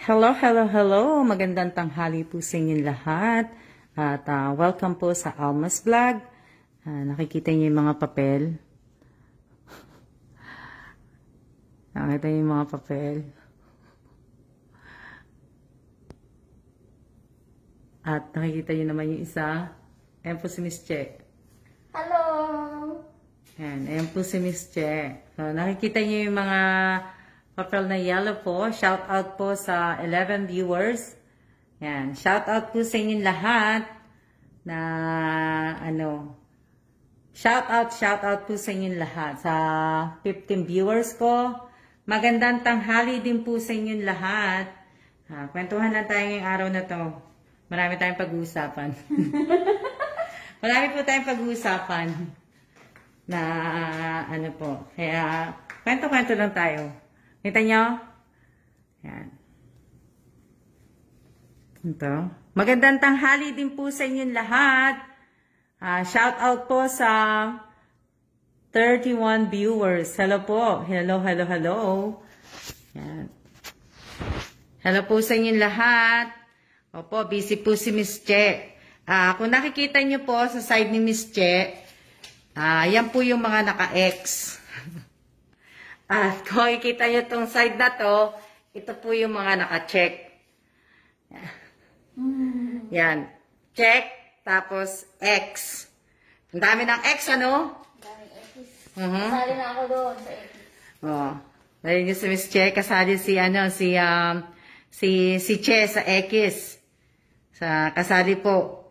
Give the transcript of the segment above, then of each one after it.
Hello, hello, hello! Magandang tanghali po sa inyong lahat. At welcome po sa Alma's Vlog. Nakikita niyo yung mga papel. Nakikita niyo yung mga papel. At nakikita niyo naman yung isa. Ayan po si Miss Che. Hello! Ayan po si Miss Che. So, nakikita niyo yung mga papel na yellow po. Shout out po sa 11 viewers. Yan. Shout out po sa inyong lahat na shout out po sa inyong lahat sa 15 viewers ko. Magandang tanghali din po sa inyong lahat. Kwentuhan lang tayo ngayong araw na to. Marami tayong pag-uusapan. Marami po tayong pag-uusapan na po. Kaya kwento-kwento lang tayo. Kita nyo? Yan. Ito. Magandang tanghali din po sa inyong lahat. Shout out po sa 31 viewers. Hello po. Hello, hello, hello. Yan. Hello po sa inyong lahat. Opo, busy po si Miss Che. Kung nakikita nyo po sa side ni Miss Che, yan po yung mga naka-X. At kung ikita nyo itong side na to, ito po yung mga naka-check. Yan. Check, tapos X. Ang dami ng X, ano? Ang daming X. Kasali na ako doon sa X. Dahil nyo si Miss Che, kasali si Che sa X. Kasali po.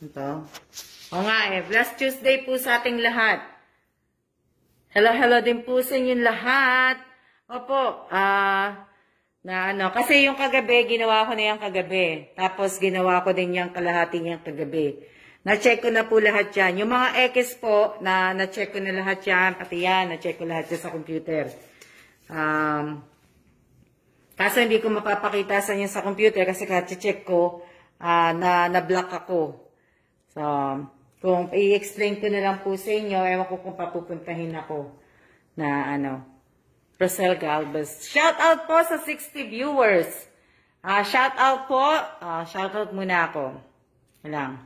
Ito. O nga Blessed Tuesday po sa ating lahat. Hello, hello din po sa inyong lahat. Opo, kasi yung kagabi, ginawa ko na yung kagabi. Tapos ginawa ko din yung kalahati niyang kagabi. Na-check ko na po lahat yan. Yung mga X po, na-check ko na lahat yan. Pati yan, na-check ko lahat yan sa computer. Kaso hindi ko mapapakita sa inyo sa computer kasi check ko, na-block ako. So, kung i-explain ko na lang po sa inyo, ewan ko kung papupuntahin ako na Rosel Galvez. Shout out po sa 60 viewers. Shout out po. Shout out muna ako. Walang.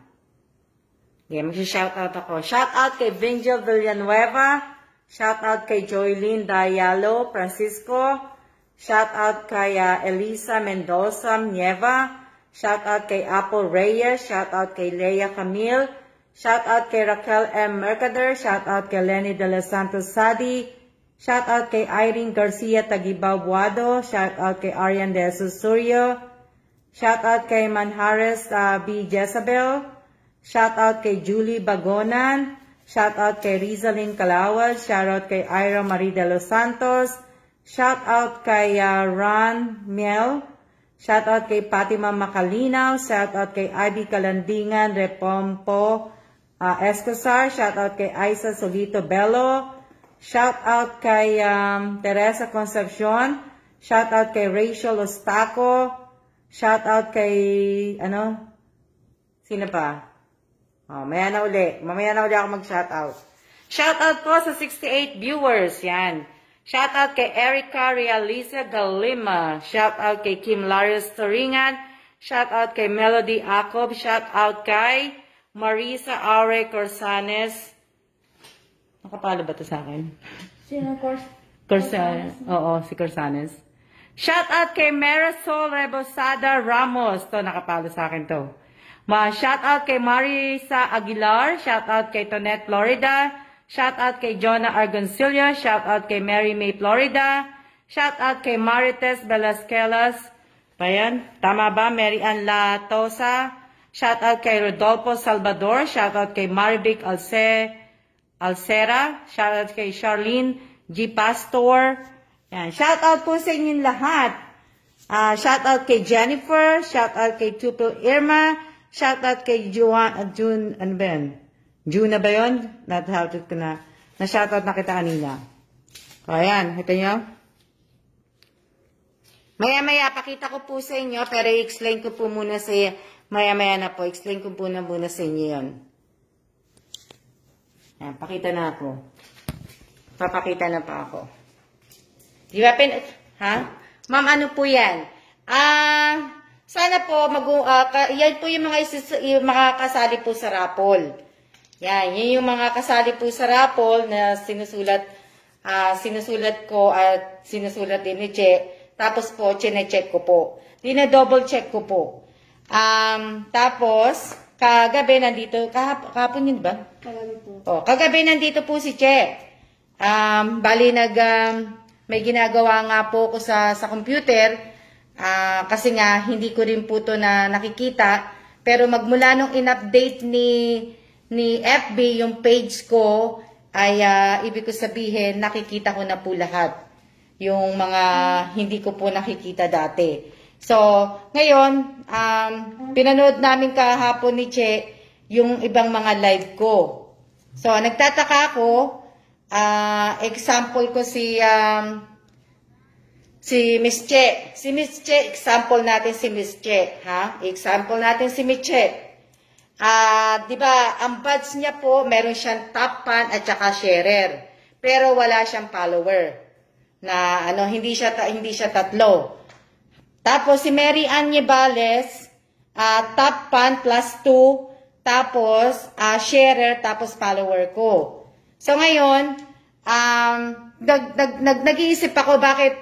Okay, mag-shout out ako. Shout out kay Vingel Villanueva. Shout out kay Joylene Dayalo Francisco. Shout out kay Elisa Mendoza Nieva. Shout out kay Apple Reyes. Shout out kay Leia Camille. Shout out kay Raquel M. Mercader. Shout out kay Lenny De Los Santos Sadi. Shout out kay Irene Garcia Tagibaw Buado. Shout out kay Arian De Susurio. Shout out kay Manhares B. Jezabel. Shout out kay Julie Bagonan. Shout out kay Rizalyn Calawad. Shout out kay Ira Marie De Los Santos. Shout out kay Ron Miel. Shout out kay Fatima Macalinaw. Shout out kay Ivy Kalandingan Repompo Escosar. Shout out kay Aisa Solito Bello. Shout out kay Teresa Concepcion. Shout out kay Rachel Ostaco. Shout out kay sino pa? Mamaya na uli ako mag-shout out. Shout out po sa 68 viewers. Yan. Shout out kay Erica Realiza Galima. Shout out kay Kim Larios Toringan. Shout out kay Melody Acob. Shout out kay Marisa Aure Corsanes. Nakapalo ba ito sa akin? Sino Corsanes. Oo, si Corsanes. Shout out kay Marisol Rebosada Ramos. To nakapalo sa akin to. Shout out kay Marisa Aguilar. Shout out kay Tonette Florida. Shout out kay Jonah Argoncillo. Shout out kay Mary May Florida. Shout out kay Marites Velasquelas. Ayan, tama ba? Mary Ann Latosa. Shout out kay Rodolfo Salvador. Shout out kay Marivic Alcera. Shout out kay Charlene G. Pastor. Ayan, shout out po sa inyong lahat. Shout out kay Jennifer. Shout out kay Tupil Irma. Shout out kay June, ano ba yan? June na ba yun? Na-shoutout ko na. Na-shoutout na kita kanina. O, ayan. Ito nyo. Maya-maya, pakita ko po sa inyo, pero i-explain ko po muna sa maya-maya na po. Explain ko po muna sa inyo yun. Ayan, pakita na ako. Papakita na pa ako. Di ba, ha? Ma'am, ano po yan? Sana po, yan po yung yung mga kasali po sa raffle. Yan yung mga kasali po sa raffle na sinusulat ko at sinusulat din ni Che. Tapos po, chine-check ko po. Dina-double check ko po. Tapos, kagabi nandito, kahapon yun ba? Kagabi po. Kagabi nandito po si Che. Bali may ginagawa nga po ko sa computer. Kasi nga, hindi ko rin po to na nakikita. Pero magmula nung in-update ni FB yung page ko, ay ibig ko sabihin, nakikita ko na po lahat. Yung mga hindi ko po nakikita dati. So, ngayon, pinanood namin kahapon ni Che yung ibang mga live ko. So, nagtataka ako, example ko si Miss Che. Si Miss Che, example natin si Miss Che. Example natin si Miss Che. Di ba, ang badge niya po, meron siyang top fan at saka sharer. Pero wala siyang follower. Na hindi siya tatlo. Tapos si Mary Ann Niebales, top fan plus 2, tapos sharer, tapos follower ko. So ngayon, nag-iisip ako bakit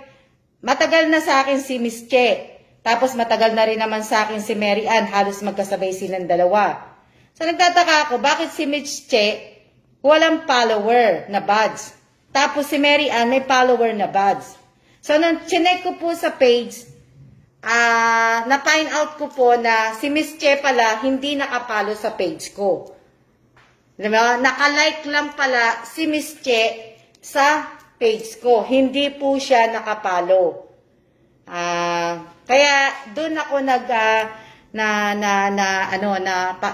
matagal na sa akin si Miss Che. Tapos matagal na rin naman sa akin si Mary Ann, halos magkasabay silang dalawa. So nagtataka ako, bakit si Miss Che walang follower na badge? Tapos si Mary Ann may follower na badge. So nung chinek ko po sa page, na-find out ko po na si Miss Che pala hindi nakapalo sa page ko. Diba? Naka-like lang pala si Miss Che sa page ko. Hindi po siya nakapalo. Kaya doon ako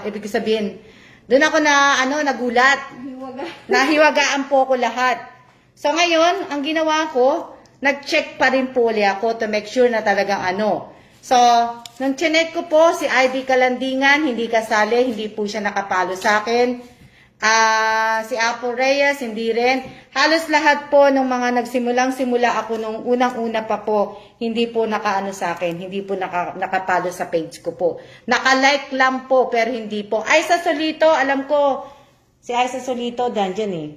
ibig sabihin, doon ako nagulat. Nahiwagaan po ko lahat. So ngayon, ang ginawa ko, nag-check pa rin po ulit ako to make sure na talagang So, nung chinek ko po, si ID Kalandingan, hindi kasali, hindi po siya nakapalo sa akin. Si Apple Reyes, hindi rin. Halos lahat po ng mga nagsimulang-simula ako nung unang-una pa po, hindi po nakaano sa akin, hindi po nakapalo sa page ko po. Naka-like lang po, pero hindi po. Aisa Solito, alam ko, si Aisa Solito, dandyan eh.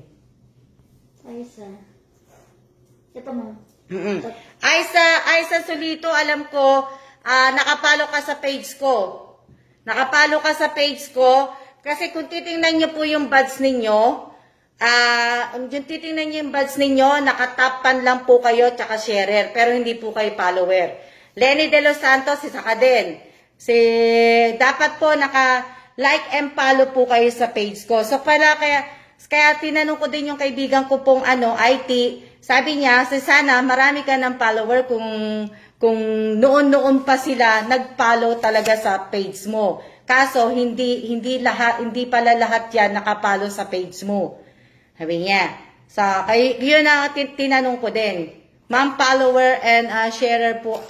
Aisa. Ito mo. Aisa Solito, alam ko, nakapalo ka sa page ko. Nakapalo ka sa page ko, kasi kung titingnan nyo po yung badge ninyo, nakatapan lang po kayo, tsaka sharer, pero hindi po kayo follower. Lenny De Los Santos, isa ka din. Dapat po naka-like and follow po kayo sa page ko. So, kaya tinanong ko din yung kaibigan ko pong IT, sabi niya, sana marami ka ng follower kung noon pa sila nag-follow talaga sa page mo. Kaso hindi pala lahat 'yan nakapalo sa page mo. Sabi niya. So yun ang tinanong ko din. Ma'am, follower and sharer po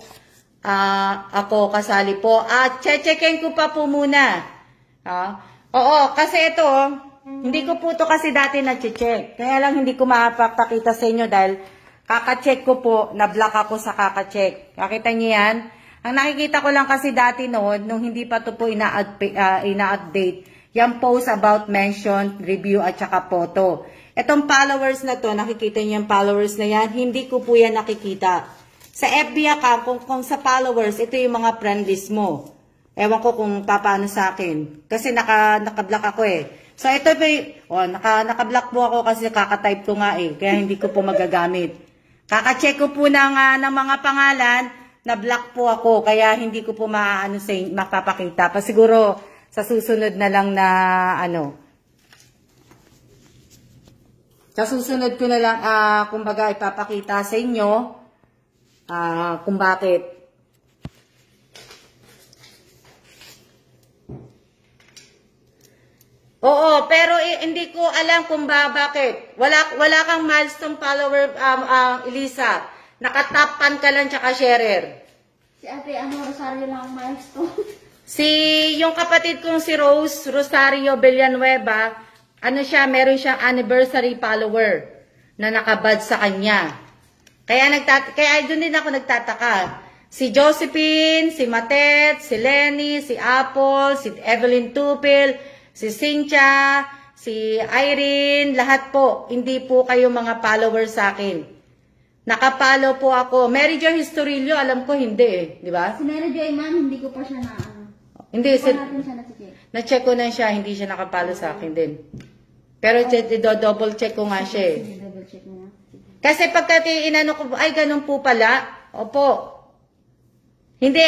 ako kasali po. Checkin ko pa po muna. Oo, kasi ito hindi ko po to kasi dati na-check. Kaya lang hindi ko mapapakita sa inyo dahil kaka-check ko po, na-block ako sa kaka-check. Nakita niyo yan? Ang nakikita ko lang kasi dati noon, nung hindi pa to po ina-update, yung post about mention, review at saka photo. Itong followers na to, nakikita niyo yung followers na yan, hindi ko po yan nakikita. Sa FB account, kung sa followers, ito yung mga friend list mo. Ewan ko kung paano sa akin. Kasi naka-block ako eh. So ito po, naka-block po ako kasi kaka-type ko nga eh. Kaya hindi ko po magagamit. Kaka-check ko po ng mga pangalan, na-block po ako. Kaya hindi ko po mapapakita. Pa siguro sa susunod na lang na sa susunod ko na lang, kumbaga ipapakita sa inyo kung bakit. Oo, pero hindi ko alam kung bakit. Wala kang milestone follower, Elisa. Nakatapan ka lang tsaka sharer. Si Ate, Rosario lang ang milestone. Yung kapatid kong si Rosario Villanueva, meron siyang anniversary follower na nakabad sa kanya. Kaya doon din ako nagtataka. Si Josephine, si Matet, si Lenny, si Apple, si Evelyn Tupil, si Cynthia, si Irene, lahat po, hindi po kayo mga followers sa akin. Nakapalo po ako. Mary Jo Historillo, alam ko hindi eh, di ba? Si Mary Joy, ma'am, hindi ko pa siya na Hindi, natin siya na-check. na-check ko na siya, hindi siya nakapalo sa akin din. Pero double check ko nga siya eh. Sige, double check mo nga. Sige. Kasi pagka inano ko, ay ganun po pala, opo. Hindi,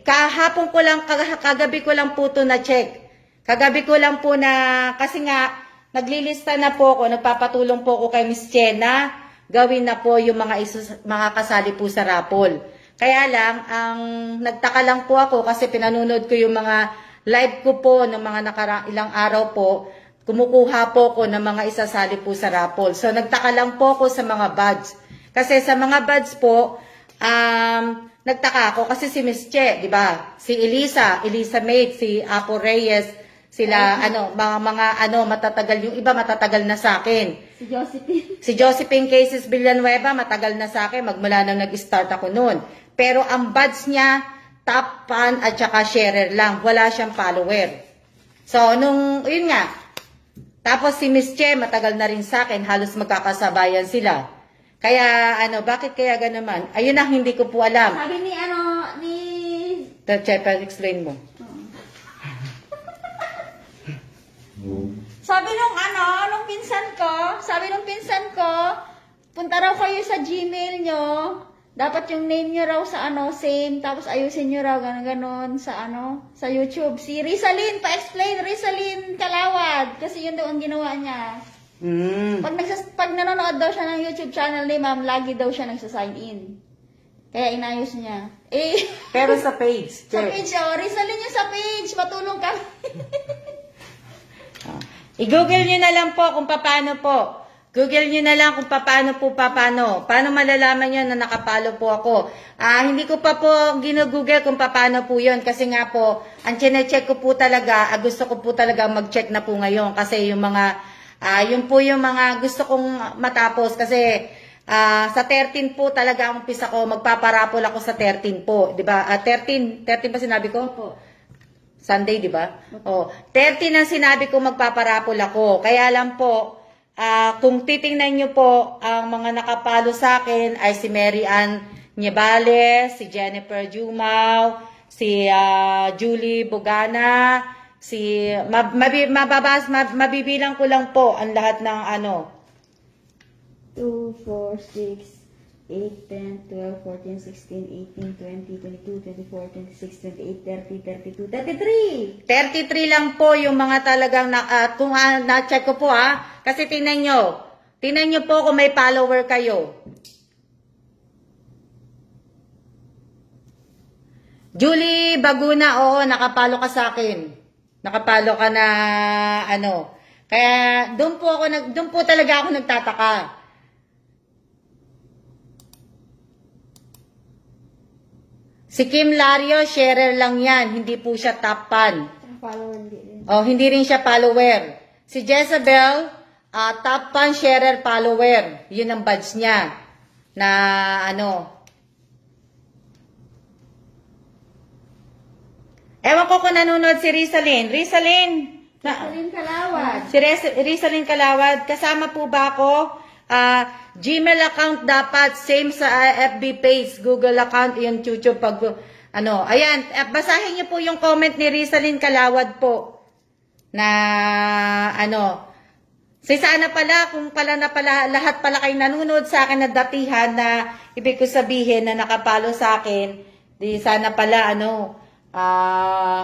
kahapon ko lang, kagabi ko lang po ito na-check. Kagabi ko lang po na, kasi nga, naglilista na po ako, nagpapatulong po ako kay Miss Chena, gawin na po yung mga kasali po sa raffle. Kaya lang, ang nagtaka lang po ako kasi pinanunod ko yung mga live ko po ng mga ilang araw po, kumukuha po ko ng mga isasali po sa raffle. So, nagtaka lang po ako sa mga buds. Kasi sa mga buds po, nagtaka ako kasi si Miss Che, di ba? Si Elisa Mate, si Apo Reyes, sila, mga matatagal, yung iba matatagal na sa akin. Si Josephine. Si Josephine Cases Villanueva, matagal na sa akin, magmula nang nag-start ako noon. Pero ang buds niya, top fan at saka sharer lang. Wala siyang follower. So, yun nga. Tapos si Miss Che, matagal na rin sa akin, halos magkakasabayan sila. Kaya, bakit kaya gano'n? Ayun ang hindi ko po alam. Sabi ni, Che, explain mo. Sabi nung pinsan ko, punta raw kayo sa Gmail nyo, dapat yung name nyo raw sa same, tapos ayusin nyo raw, ganon sa YouTube. Si Rizalyn, pa-explain, Rizalyn Kalawad, kasi yun daw ang ginawa niya. Pag nanonood daw siya ng YouTube channel ni ma'am, lagi daw siya nagsasign in. Kaya inayos niya. Pero sa page. Sa page, Rizalyn niya sa page, matulong kami. I-google nyo na lang po kung paano po. Google nyo na lang kung paano. Paano malalaman nyo na nakapalo po ako. Hindi ko pa po ginugoogle kung paano po yun. Kasi nga po, ang chinecheck ko po talaga, gusto ko po talaga mag-check na po ngayon. Kasi yung mga, yun po yung mga gusto kong matapos. Kasi sa 13 po talaga ang umpisa ko, magpaparapol ako sa 13 po. Diba? 13 ba sinabi ko? Opo. Sunday, di ba? 13 ang sinabi ko magpaparapol ako. Kaya lang po, kung titingnan nyo po, ang mga nakapalo sa akin ay si Mary Ann Niebales, si Jennifer Jumao, si Julie Bogana, mabibilang ko lang po ang lahat ng 2, 4, 6, 8, 10, 12, 14, 16, 18, 20, 22, 24, 26, 28, 30, 32, 33! 33 lang po yung mga talagang, kung na-check ko po kasi tingnan nyo po kung may follower kayo. Julie Baguna, oo, nakapalo ka sa akin. Nakapalo ka na, Kaya, doon po talaga ako nagtataka. Si Kim Lario, sharer lang yan. Hindi po siya top fan. Follower hindi rin. Hindi rin siya follower. Si Jezebel, top fan, sharer, follower. Yun ang badge niya. Na Ewan ko kung nanonood si Rizalyn. Rizalyn Kalawad. Si Rizalyn Kalawad, kasama po ba ako? Gmail account dapat, same sa FB page, Google account, yung YouTube pag, ayan, basahin niyo po yung comment ni Rizalyn Kalawad po, na, sana pala, kung lahat pala kayo nanonood sa akin na datihan na, ibig ko sabihin na nakapalo sa akin, di sana pala,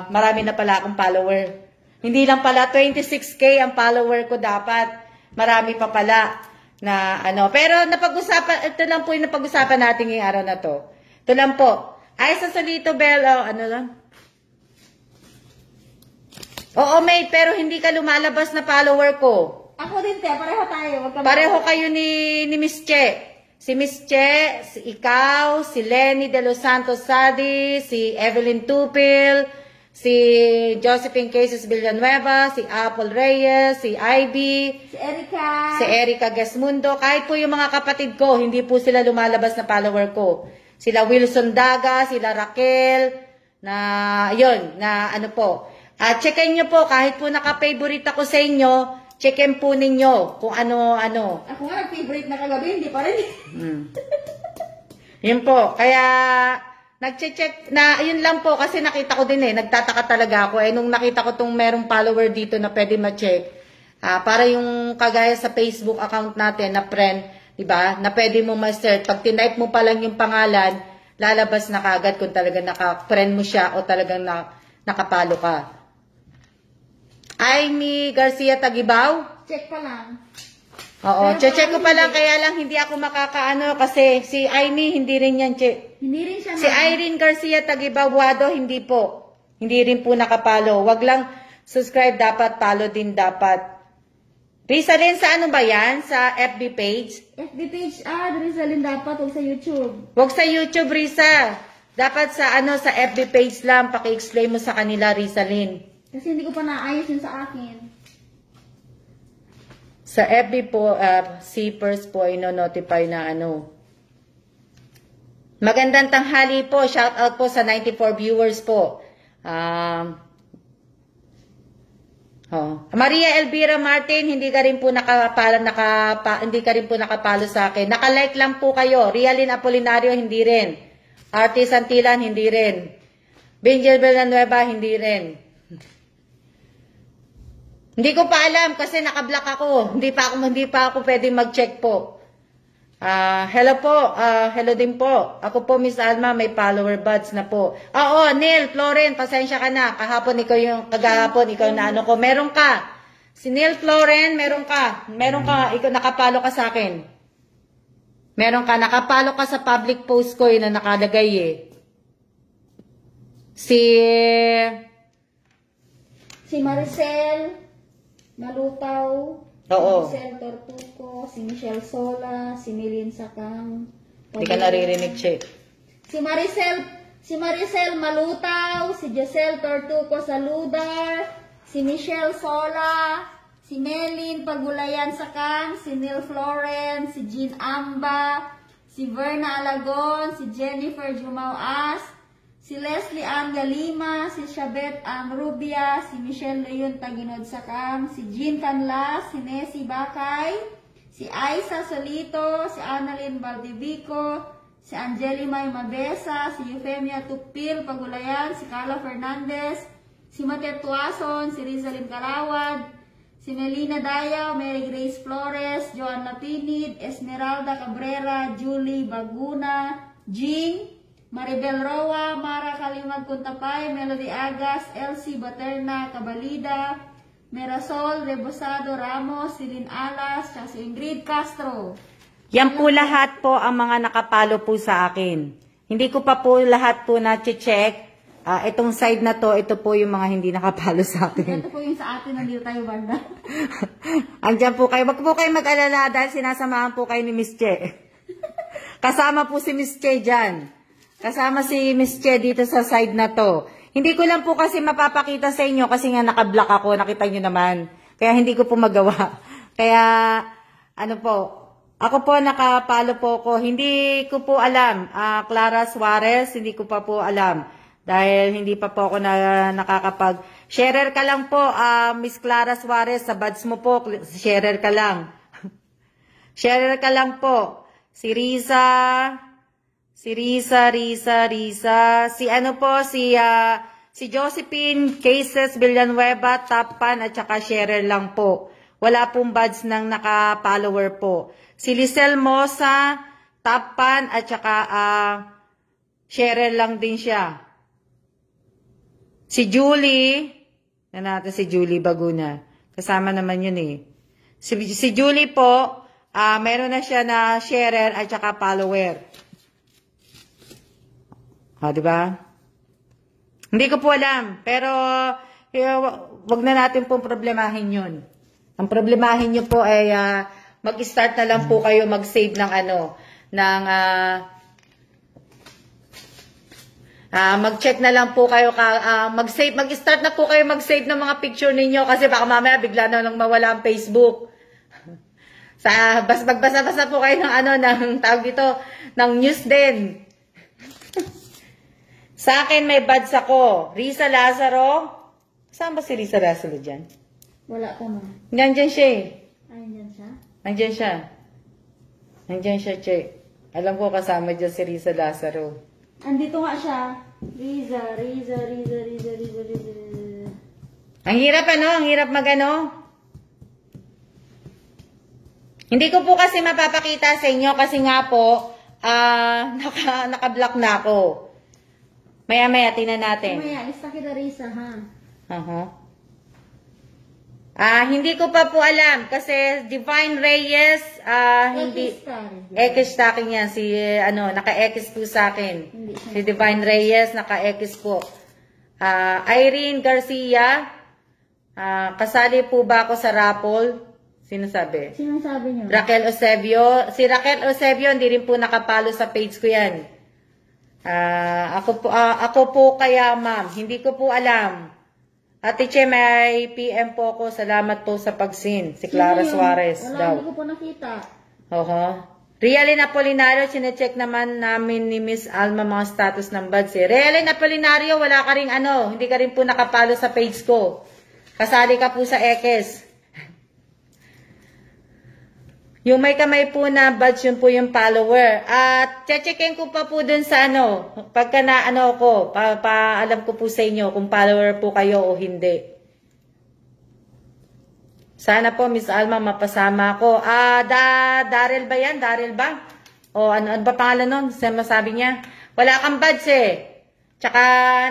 marami na pala akong follower. Hindi lang pala 26K ang follower ko dapat, marami pa pala. Pero napag-usapan, ito lang po yung napag-usapan natin ngayong araw na to. Ito lang po. Ay, sa Solito Bell, lang? Oo, mate, pero hindi ka lumalabas na follower ko. Ako din, pareho tayo. Pareho kayo ni Miss Che. Si Miss Che, si ikaw, si Lenny de los Santos Sadi, si Evelyn Tupil, si Josephine Cases Villanueva, si Apple Reyes, si Ivy, si Erica Gesmundo, kahit po yung mga kapatid ko, hindi po sila lumalabas na follower ko. Sila Wilson Daga, sila Raquel, na, yun, na ano po. At checkin nyo po, kahit po naka-favorite ako sa inyo, checkin po ninyo kung ano-ano. Ako nga, favorite na kagabi, hindi pa rin. Yun po, kaya nag-check na, yun lang po, kasi nakita ko din nagtataka talaga ako. Nung nakita ko tong merong follower dito na pwede ma-check, para yung kagaya sa Facebook account natin na friend, diba, na pwede mo ma-search. Pag tinype mo pa lang yung pangalan, lalabas na kagad kung talagang naka-friend mo siya o talagang nakapalo ka. Amy Garcia Tagibaw? Check pa lang. Oo, check ko pa lang, kaya lang hindi ako makakaano kasi si Amy hindi rin yan check. Hindi rin siya. Si Irene Garcia Tagibabuado, hindi po. Hindi rin po nakapalo. Wag lang subscribe, dapat follow din dapat. Risa rin sa ano ba yan? Sa FB page? FB page, Risa rin dapat, huwag sa YouTube. Wag sa YouTube, Risa. Dapat sa sa FB page lang, paki-explain mo sa kanila, Rizalyn. Kasi hindi ko pa naayos yun sa akin. Sa FB po, si first po ino-notify na Magandang tanghali po. Shout out po sa 94 viewers po. Maria Elvira Martin, hindi ka rin po nakapalo sa akin. Naka-like lang po kayo. Rialyn Apolinario, hindi rin. Artis Antilan, hindi rin. Benjel Villanueva, hindi rin. Hindi ko pa alam kasi naka-block ako. Hindi pa ako pwedeng mag-check po. Hello po. Hello din po. Ako po, Miss Alma, may follower buds na po. Neil, Floren, pasensya ka na. Kagahapon ikaw na ko. Meron ka. Si Neil Floren, meron ka. Ikaw, nakapalo ka sa akin. Meron ka. Nakapalo ka sa public post ko na nakalagay Si Maricel Malutaw, Oo. si Maricel Tortuco, si Michelle Sola, si Milin Sakang. Hindi ka naririnig, Che. Si Maricel Malutaw, si Giselle Tortuco Saludar, si Michelle Sola, si Melin Pagulayan Sakang, si Neil Florence, si Jean Amba, si Verna Alagon, si Jennifer Jumao-As, si Leslie Ann Galima, si Shabet Ann Rubia, si Michelle Leon Taginod Sakang, si Jean Canlas, si Nessie Bakay, si Aisa Solito, si Annalyn Valdivico, si Angeli May Mabesa, si Eufemia Tupil Pagulayan, si Carla Fernandez, si Matet Tuason, si Rizalyn Calawad, si Melina Dayaw, Mary Grace Flores, Joan Lapinid, Esmeralda Cabrera, Julie Baguna, Jing, Maribel Roa, Mara Kalimag Kuntapay, Melody Agas, Elsie Baterna Cabalida, Merasol Rebosado Ramos, Silin Alas, si Ingrid Castro. Yan po lahat po ang mga nakapalo po sa akin. Hindi ko pa po lahat po na-check. Itong side na to, ito po yung mga hindi nakapalo sa akin. Ito po yung sa atin, nandito tayo banda. Andiyan po kayo. Wag po kayo mag-alala dahil sinasamahan po kayo ni Miss Che. Kasama po si Miss Che dyan. Kasama si Miss Che dito sa side na to. Hindi ko lang po kasi mapapakita sa inyo kasi nga naka-block ako, nakita nyo naman. Kaya hindi ko po magawa. Kaya, ako po nakapalo po ko. Hindi ko po alam. Clara Suarez, hindi ko pa po alam. Dahil hindi pa po ako nakakapag-sharer ka lang po, Miss Clara Suarez, sa buds mo po, sharer ka lang. Sharer ka lang po. Si Josephine Cases Villanueva, Tapan, at saka sharer lang po. Wala pong buds ng naka-follower po. Si Lisel Mosa, Tapan, at saka sharer lang din siya. Si Julie, natin si Julie Baguna. Kasama naman yun Si Julie po, meron na siya na sharer at saka follower. Diba? Hindi ko po alam. Pero, wag na natin pong problemahin yun. Ang problemahin nyo po ay, mag-start na lang po kayo mag-save ng Mag-check na lang po kayo, mag-start na po kayo mag-save ng mga picture ninyo kasi baka mamaya bigla na lang mawala ang Facebook. Magbasa-basa po kayo ng tawag dito, ng news din. Sa akin may buds ako. Risa Lazaro. Saan ba si Risa Lazaro dyan? Wala ka mo. Nandyan siya eh. Ay, nandyan siya? Nandyan siya. Nandyan siya, che. Alam ko kasama dyan si Risa Lazaro. Andito nga siya. Riza. Ang hirap ang hirap magano. Hindi ko po kasi mapapakita sa inyo kasi nga po, naka-block na ako. Maya-maya, tingnan natin. Maya, lista kita Riza, ha? Hindi ko pa po alam kasi Divine Reyes, hindi X sa akin yan, si naka-X po sa akin. Si Divine Reyes naka-X po. Irene Garcia, kasali po ba ako sa raffle? Sino sabi? Sino sabi niyo? Raquel Eusebio. Si Raquel Eusebio hindi rin po nakapalo sa page ko yan. Ako po kaya ma'am, hindi ko po alam. Ate Che, may PM po ako. Salamat po sa pagsin. Si Clara Suarez daw. Hindi ko po nakita. Realin Apolinario, sinecheck naman namin ni Miss Alma mga status ng buds eh. Realin Apolinario, wala ka rin hindi ka rin po nakapalo sa page ko. Kasali ka po sa X. Yung may kamay po na buds, yun po yung follower. At checkin ko pa po dun sa pagka na ko, alam ko po sa inyo kung follower po kayo o hindi. Sana po, Miss Alma, mapasama ako. Daryl ba yan? Daryl ba? O ano ba pangalan nun? Masabi niya? Wala kang buds eh. Tsaka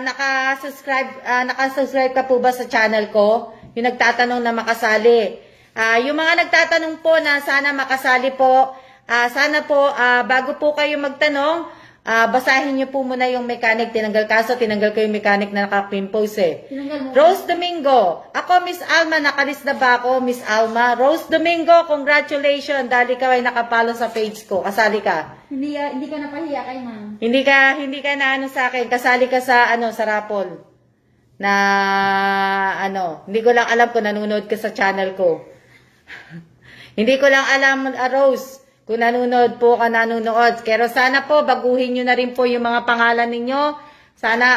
naka-subscribe ka po ba sa channel ko? Yung nagtatanong na makasali. Yung mga nagtatanong po na sana makasali po, sana po, bago po kayo magtanong, basahin niyo po muna yung mechanic. Tinanggal ko yung mechanic na naka-pimpose eh. Rose Domingo. Ako, Miss Alma, nakalist na ba ako, Miss Alma? Rose Domingo, congratulations. Dahil ikaw ay nakapalo sa page ko. Kasali ka. Hindi ka napahiya kay ma'am. Hindi ka na sa akin. Kasali ka sa, sa raffle. Hindi ko lang alam kung nanonood ka sa channel ko. Hindi ko lang alam, Rose, kung nanonood po ka nanonood. Pero sana po, baguhin nyo na rin po yung mga pangalan ninyo. Sana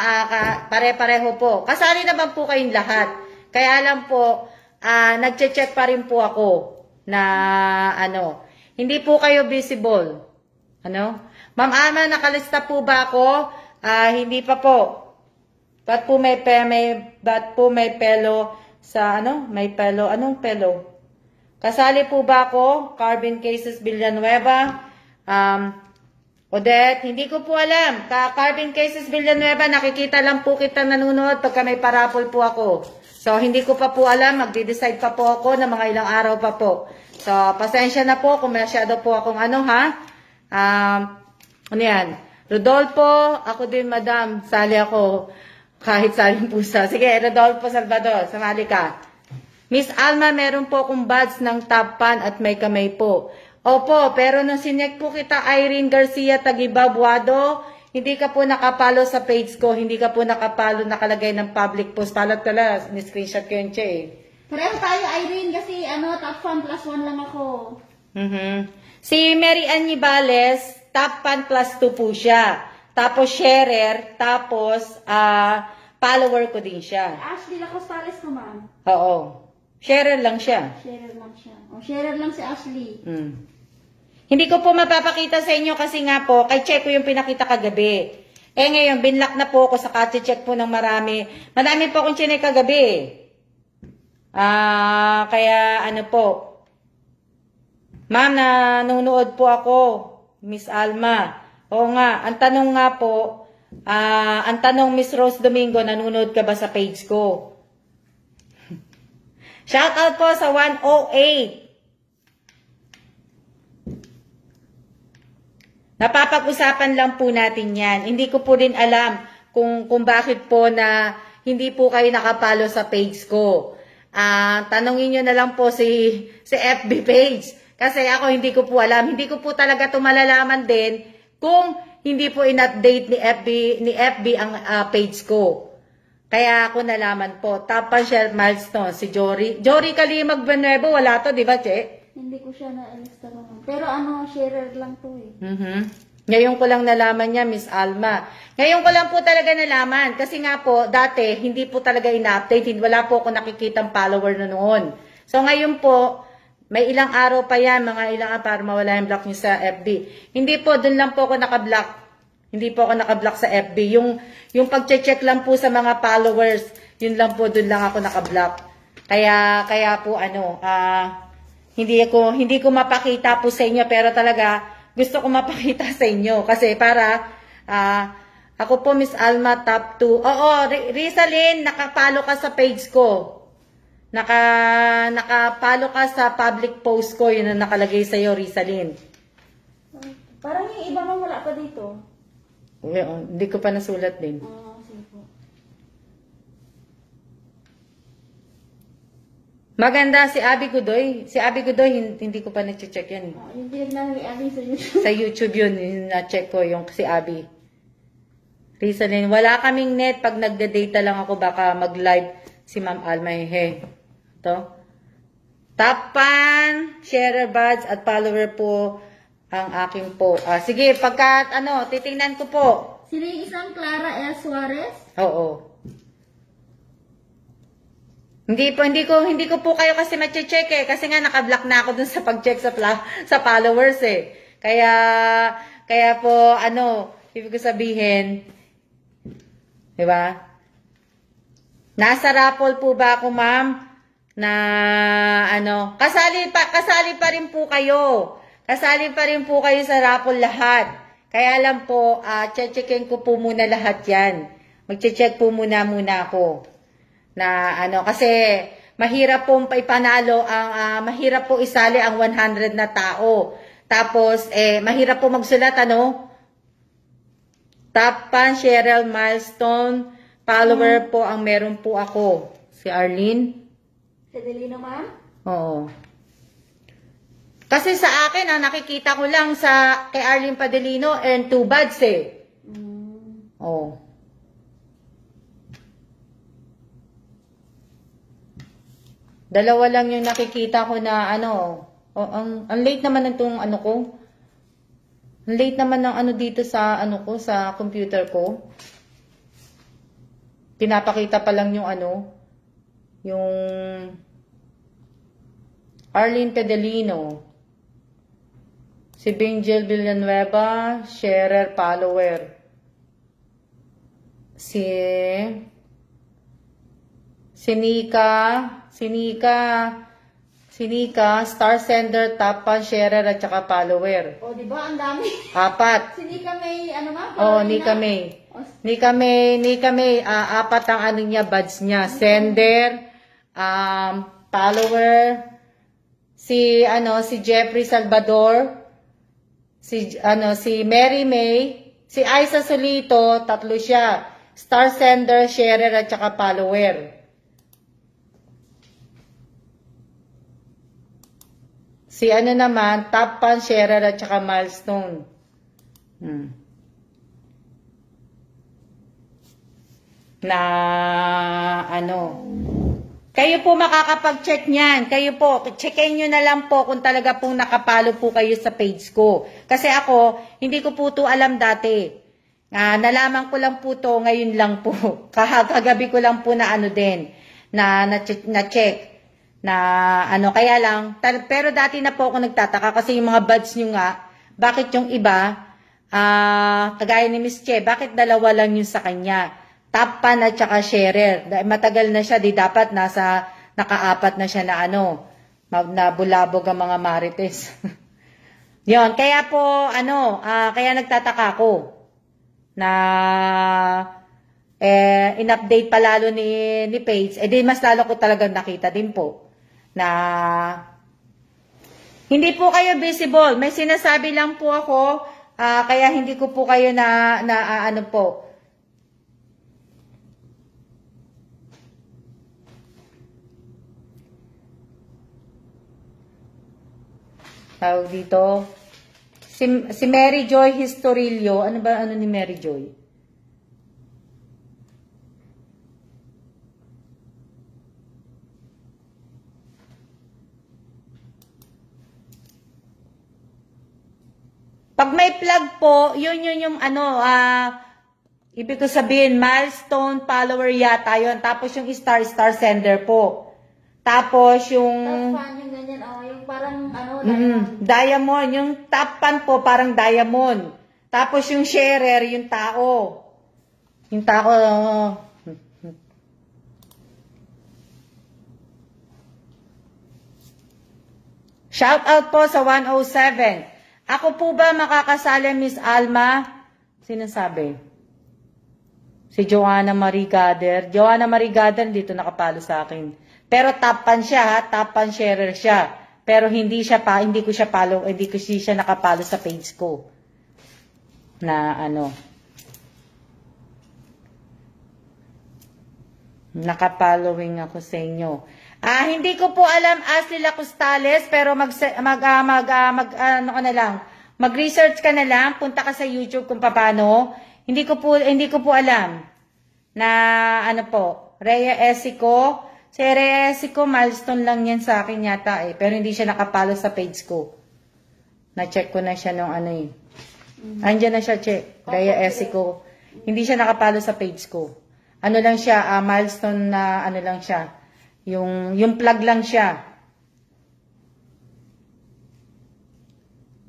pare-pareho po. Kasali naman po kayong lahat. Kaya lang po, nagche-check pa rin po ako na hindi po kayo visible. Ma'am Alma, nakalista po ba ako? Hindi pa po. Ba't po may pelo sa may pelo? Anong pelo? Kasali po ba ako? Carbon Cases Villanueva. Odette, hindi ko po alam. Carbon Cases Villanueva, nakikita lang po kita nanonood pagka may parapol po ako. So, hindi ko pa po alam. Magde-decide pa po ako na mga ilang araw pa po. So, pasensya na po kung masyado po akong yan? Rodolfo, ako din, madam. Sali ako. Kahit saling pusa. Sige, Rodolfo Salvador, sumali ka. Miss Alma, meron po akong buds ng top pan at may kamay po. Opo, pero nung sinek po kita, Irene Garcia Tagibabuado, hindi ka po nakapalo sa page ko, hindi ka po nakapalo, nakalagay ng public post. Palat tala, ni-screenshot ko yun, Che. Pareho tayo, Irene, kasi top fan +1 lang ako. Si Mary Ann Nibales, top fan +2 po siya. Tapos sharer, tapos follower ko din siya. Ashley Lacostales ko, ma'am. Oo. Sharer lang siya. Sharer lang siya. Sharer lang si Ashley. Hindi ko po mapapakita sa inyo kasi nga po, kay check ko yung pinakita kagabi. Ngayon, binlock na po ako sa check po ng marami. Marami po akong chinek kagabi. Kaya po. Ma'am, nanonood po ako, Miss Alma. Oo nga, ang tanong nga po, Miss Rose Domingo, nanonood ka ba sa page ko? Shout out po sa 108. Napapag-usapan lang po natin yan. Hindi ko po din alam kung bakit po na hindi po kayo nakapalo sa page ko. Tanongin nyo na lang po si FB page. Kasi ako hindi ko po alam. Hindi ko po talaga ito malalaman din kung hindi po in-update ni FB ang page ko. Kaya ako nalaman po. Top share milestone si Jory Kalimag Benuevo, wala to, di ba, Che? Hindi ko siya na-lista naman. Pero ano, sharer lang to eh. Ngayon ko lang nalaman niya, Miss Alma. Ngayon ko lang po talaga nalaman. Kasi nga po, dati, hindi po talaga ina-update. Wala po ako nakikitang follower na noon. So ngayon po, may ilang araw pa yan, mga ilang araw para mawala yung block niyo sa FB. Hindi po, dun lang po ako naka-block. Hindi po ako naka-block sa FB. Yung pag-check lang po sa mga followers, yun lang po, dun lang ako naka-block. Kaya po hindi ko mapakita po sa inyo, pero talaga gusto ko mapakita sa inyo kasi para ako po Miss Alma top 2. Oo, Rizalyn, nakapalo ka sa page ko. Nakapalo ka sa public post ko, yun ang nakalagay sa iyo, Rizalyn. Parang yung iba mo wala pa dito. Hindi ko pa nasulat din. Sige po. Maganda si Abby Godoy. Si Abby Godoy, hindi ko pa na-check yan. Yung pinag ni Abby sa YouTube. Sa YouTube yun, na-check ko yung si Abby. Rizalyn, wala kaming net. Pag nagda-data lang ako, baka mag-live si Ma'am Alma. Ito. Tapan, sharer buds, at follower po ang aking po. Sige, pagkat titingnan ko po. Sino yung isang Clara L. Suarez? Oo. Hindi ko po kayo kasi ma-check eh. Kasi nga naka-block na ako dun sa pag-check sa followers eh. Kaya po, ibig ko sabihin, di ba? Nasa raffle po ba ako, ma'am? Na, kasali pa rin po kayo. Kasali pa rin po kayo sa raffle lahat. Kaya lang po, checkin ko po muna lahat yan. Mag-check po muna ako. Na kasi mahirap pong ipanalo mahirap po isali ang 100 na tao. Tapos mahirap po magsulat Tapan, Cheryl, milestone, follower po ang meron po ako. Si Arlene. Si Delino, ma'am? Oo. Kasi sa akin, nakikita ko lang kay Arlene Padelino and 2 buds eh. Oo. Dalawa lang yung nakikita ko na ang late naman ng ko. Ang late naman ng dito sa sa computer ko. Pinapakita pa lang yung yung Arlene Pedelino. Si Bingel Villanueva, sharer, follower. Si Nika, star sender, tapan, sharer, at saka follower. O, di ba? Ang dami. 4. Si Nika May, Nika May. Nika May, 4 ang niya, buds niya. Sender, follower, si Jeffrey Salvador, si Mary May, si Aiza Solito, 3 siya. Star sender, sharer, at saka follower. Si naman, tapan, sharer, at saka milestone. Kayo po makakapag-check niyan. Kayo po, checkin nyo na lang po kung talaga pong nakapalo po kayo sa page ko. Kasi ako, hindi ko po ito alam dati. Nalaman ko lang po ito, ngayon lang po. Kagabi ko lang po na na-check. Kaya lang, pero dati na po ako nagtataka kasi yung mga buds nyo nga, bakit yung iba, kagaya ni Miss Che, bakit 2 lang yung sa kanya? Tapan at saka sharer. Matagal na siya, di dapat naka-4 na siya na nabulabog ang mga marites. Yon, kaya po, kaya nagtataka ako na in-update pa lalo ni Paige, di mas lalo ko talagang nakita din po na hindi po kayo visible. May sinasabi lang po ako, kaya hindi ko po kayo po. Tawag dito, Si Mary Joy Historillo. Ano ba ano ni Mary Joy? Pag may plug po, yun yung ano, ibig ko sabihin, milestone follower yata yun. Tapos yung star sender po. Tapos yung... Top fan yung ganyan, yung parang ano, diamond. Diamond. Yung top fan po, parang diamond. Tapos yung sharer, yung tao. Yung tao... Shout out po sa 107. Ako po ba makakasali, Miss Alma? Sino sabi? Si Joanna Marie Gader. Joanna Marie Gader dito nakapalo sa akin. Pero top fan siya, ha? Top fan sharer siya. Pero hindi ko siya nakapalo sa page ko. Na ano. Nakafollowing ako sa inyo. Hindi ko po alam Ashley Costales, pero mag-research ka na lang, punta ka sa YouTube kung paano. Hindi ko po alam na ano po, Rhea Esico. Si Rhea Esico, milestone lang yan sa akin yata pero hindi siya nakapalo sa page ko. Na-check ko na siya nung ano Andiyan na siya, check. Rhea Esico. Hindi siya nakapalo sa page ko. Ano lang siya, milestone na ano lang siya. Yung plug lang siya.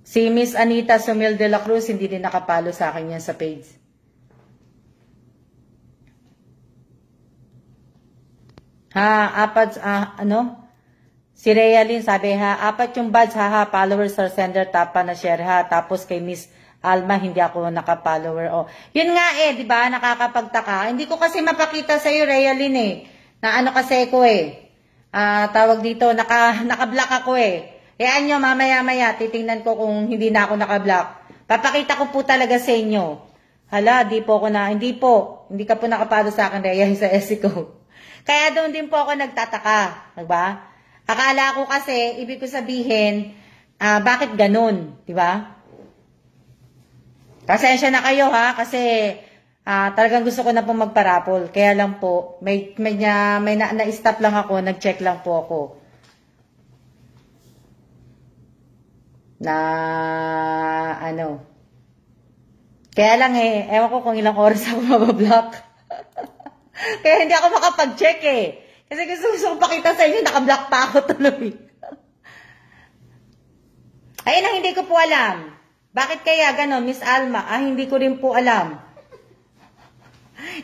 Si Miss Anita Sumil de la Cruz, hindi din nakapalo sa akin yan sa page. Ano? Si Rhea Lynn, sabi apat yung badge, followers or sender, tapa na share Tapos kay Miss Alma, hindi ako naka-follower. Yun nga di ba? Nakakapagtaka. Hindi ko kasi mapakita sa iyo, Rhea Lynn Na ano kasi ko tawag dito, naka-block ako Kaya nyo, mamaya-maya, titingnan ko kung hindi na ako naka-block. Papakita ko po talaga sa inyo. Hala, hindi ka po nakapalo sa akin, Rhea, sa Esico. Kaya doon din po ako nagtataka. Diba? Akala ko kasi, ibig ko sabihin, bakit ganun? Diba? Pasensya na kayo kasi talagang gusto ko na po magparapol. Kaya lang po, may na-stop lang ako, nag-check lang po ako. Na ano. Kaya lang ewan ko kung ilang oras ako mabablock. Kaya hindi ako makapag-check Kasi gusto ko pakita sa inyo, naka-block pa ako tuloy. Ayun ang hindi ko po alam. Bakit kaya gano'n, Miss Alma? Hindi ko rin po alam.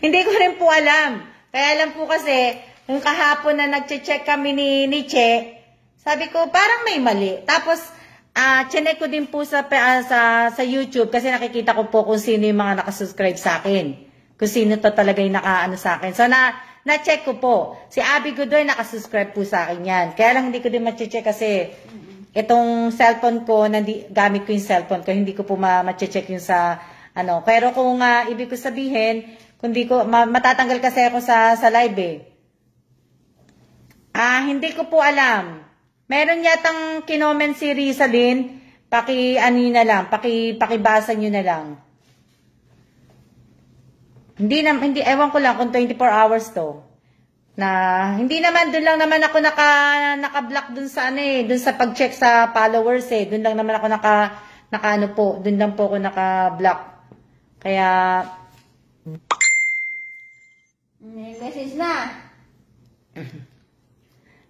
Hindi ko rin po alam. Kaya lang po kasi, yung kahapon na nag-check kami ni Che, sabi ko, parang may mali. Tapos, chinek ko din po sa YouTube kasi nakikita ko po kung sino yung mga nakasubscribe sa akin. Kung sino to talaga yung nakaano sa akin. So, na-check ko po. Si Abby Godoy nakasuscribe po sa akin yan. Kaya lang hindi ko din ma-check kasi itong cellphone ko, gamit ko yung cellphone ko, hindi ko po ma-check yung sa ano. Pero kung ibig ko sabihin, kung di ko, matatanggal kasi ako sa live hindi ko po alam. Meron yatang kinoment si Rizalyn, pakibasa nyo na lang. Hindi, ewan ko lang kung 24 hours to. Na, hindi naman, dun lang naman ako naka-block dun sa dun sa pag-check sa followers Dun lang naman ako dun lang po ako naka-block. Kaya, may message na.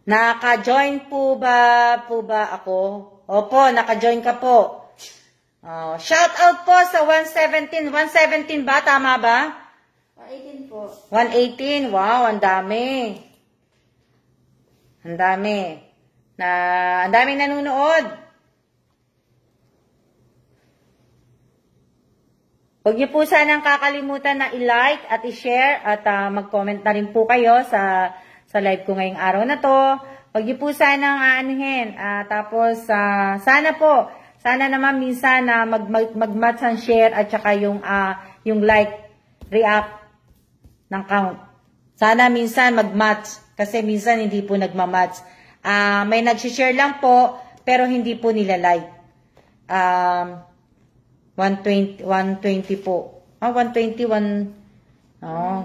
Naka-join po ba ako? Opo, naka-join ka po. Shout out po sa 117. 117 ba? Tama ba? 118 po. 118. Wow, ang dami. Ang daming nanonood. Huwag niyo po sanang kakalimutan na i-like at i-share at mag-comment na rin po kayo sa live ko ngayong araw na to. Huwag niyo po sanang aanuhin. Tapos, sana naman minsan na mag-match and share at saka yung like, react ng count. Sana minsan mag-match kasi minsan hindi po nagma-match. May nag-share lang po pero hindi po nila like. 120 po. 121. Oh.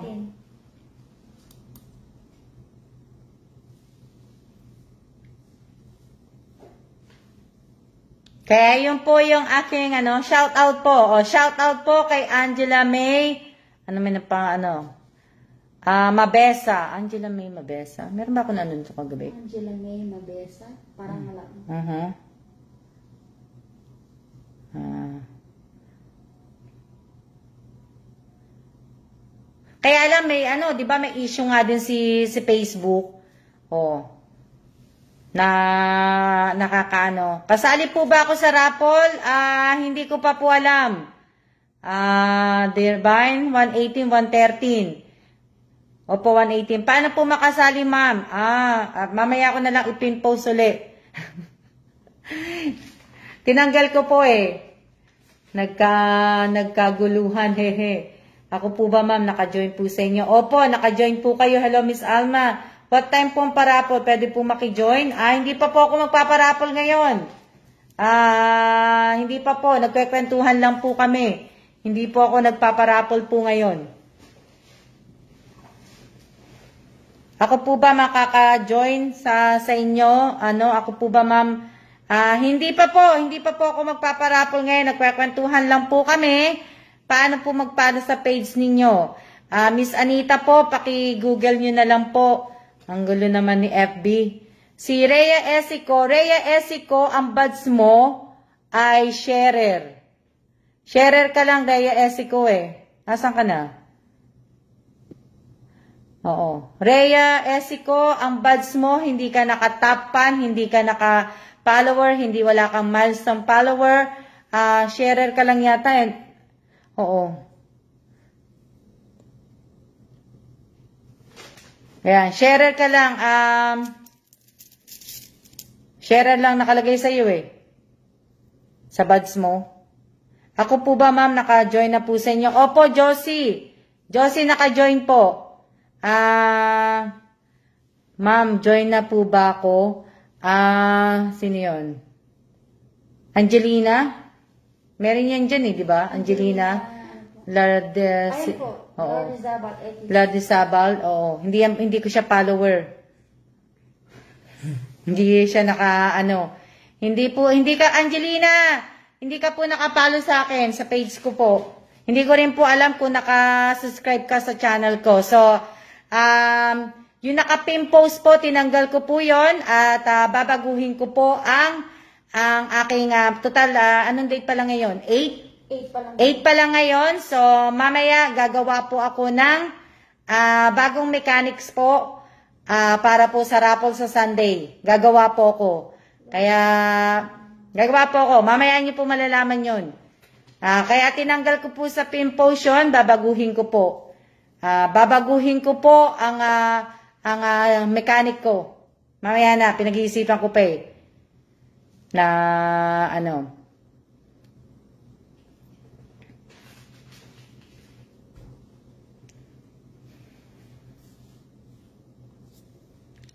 Kaya yun po yung aking shout out po. O, shout out po kay Angela May. May Mabesa. Angela May Mabesa. Meron ba ako na nun sa kagabi? Angela May Mabesa? Parang wala. Kaya lang may di ba may issue nga din si Facebook. Oh. Na nakakaano. Kasali po ba ako sa raffle? Hindi ko pa po alam. Divine 118 113. Opo, 118. Paano po makasali, ma'am? Mamaya ko na lang ipin-post ulit. Tinanggal ko po eh. Nagkaguluhan, hehe. Ako po ba, ma'am, naka-join po sa inyo? Opo, naka-join po kayo. Hello, Miss Alma. What time po ang parapol? Pwede po maki-join? Hindi pa po ako magpaparapol ngayon. Hindi pa po. Nagkwekwentuhan lang po kami. Hindi po ako nagpaparapol po ngayon. Ako po ba makaka-join sa inyo? Ako po ba, ma'am? Hindi pa po ako magpaparapol ngayon. Nagkwekwentuhan lang po kami. Paano po magpano sa page ninyo? Miss Anita po, paki-google nyo na lang po. Ang gulo naman ni FB. Si Rhea Esico. Rhea Esico, ang buds mo ay sharer. Sharer ka lang, Rhea Esico eh. Nasaan ka na? Oo. Rhea Esico, ang buds mo, hindi ka nakatapan, hindi ka naka-follower, hindi wala kang milestone follower. Sharer ka lang yata eh. Oo. Ayan, sharer ka lang. Sharer lang nakalagay sa iyo eh. Sa buds mo. Ako po ba, ma'am, naka-join na po sa inyo? Opo, Josie. Josie, naka-join po. Ma'am, join na po ba ako? Sino yun? Angelina? Meron yan dyan eh, di ba? Angelina? Lardizabal, oo. Hindi ko siya follower. Hindi siya hindi ka, Angelina, hindi ka po nakapalo sa akin, sa page ko po. Hindi ko rin po alam kung naka-subscribe ka sa channel ko. So, yung naka-pin post po, tinanggal ko po yon at babaguhin ko po ang aking, total, anong date pa lang ngayon? 8 pa lang ngayon. So, mamaya gagawa po ako ng bagong mechanics po para po sa raffle sa Sunday. Gagawa po ako. Kaya, gagawa po ako. Mamaya niyo po malalaman yun. Kaya tinanggal ko po sa pin potion, babaguhin ko po. Babaguhin ko po ang mechanic ko. Mamaya na, pinag-iisipan ko pa eh. Na,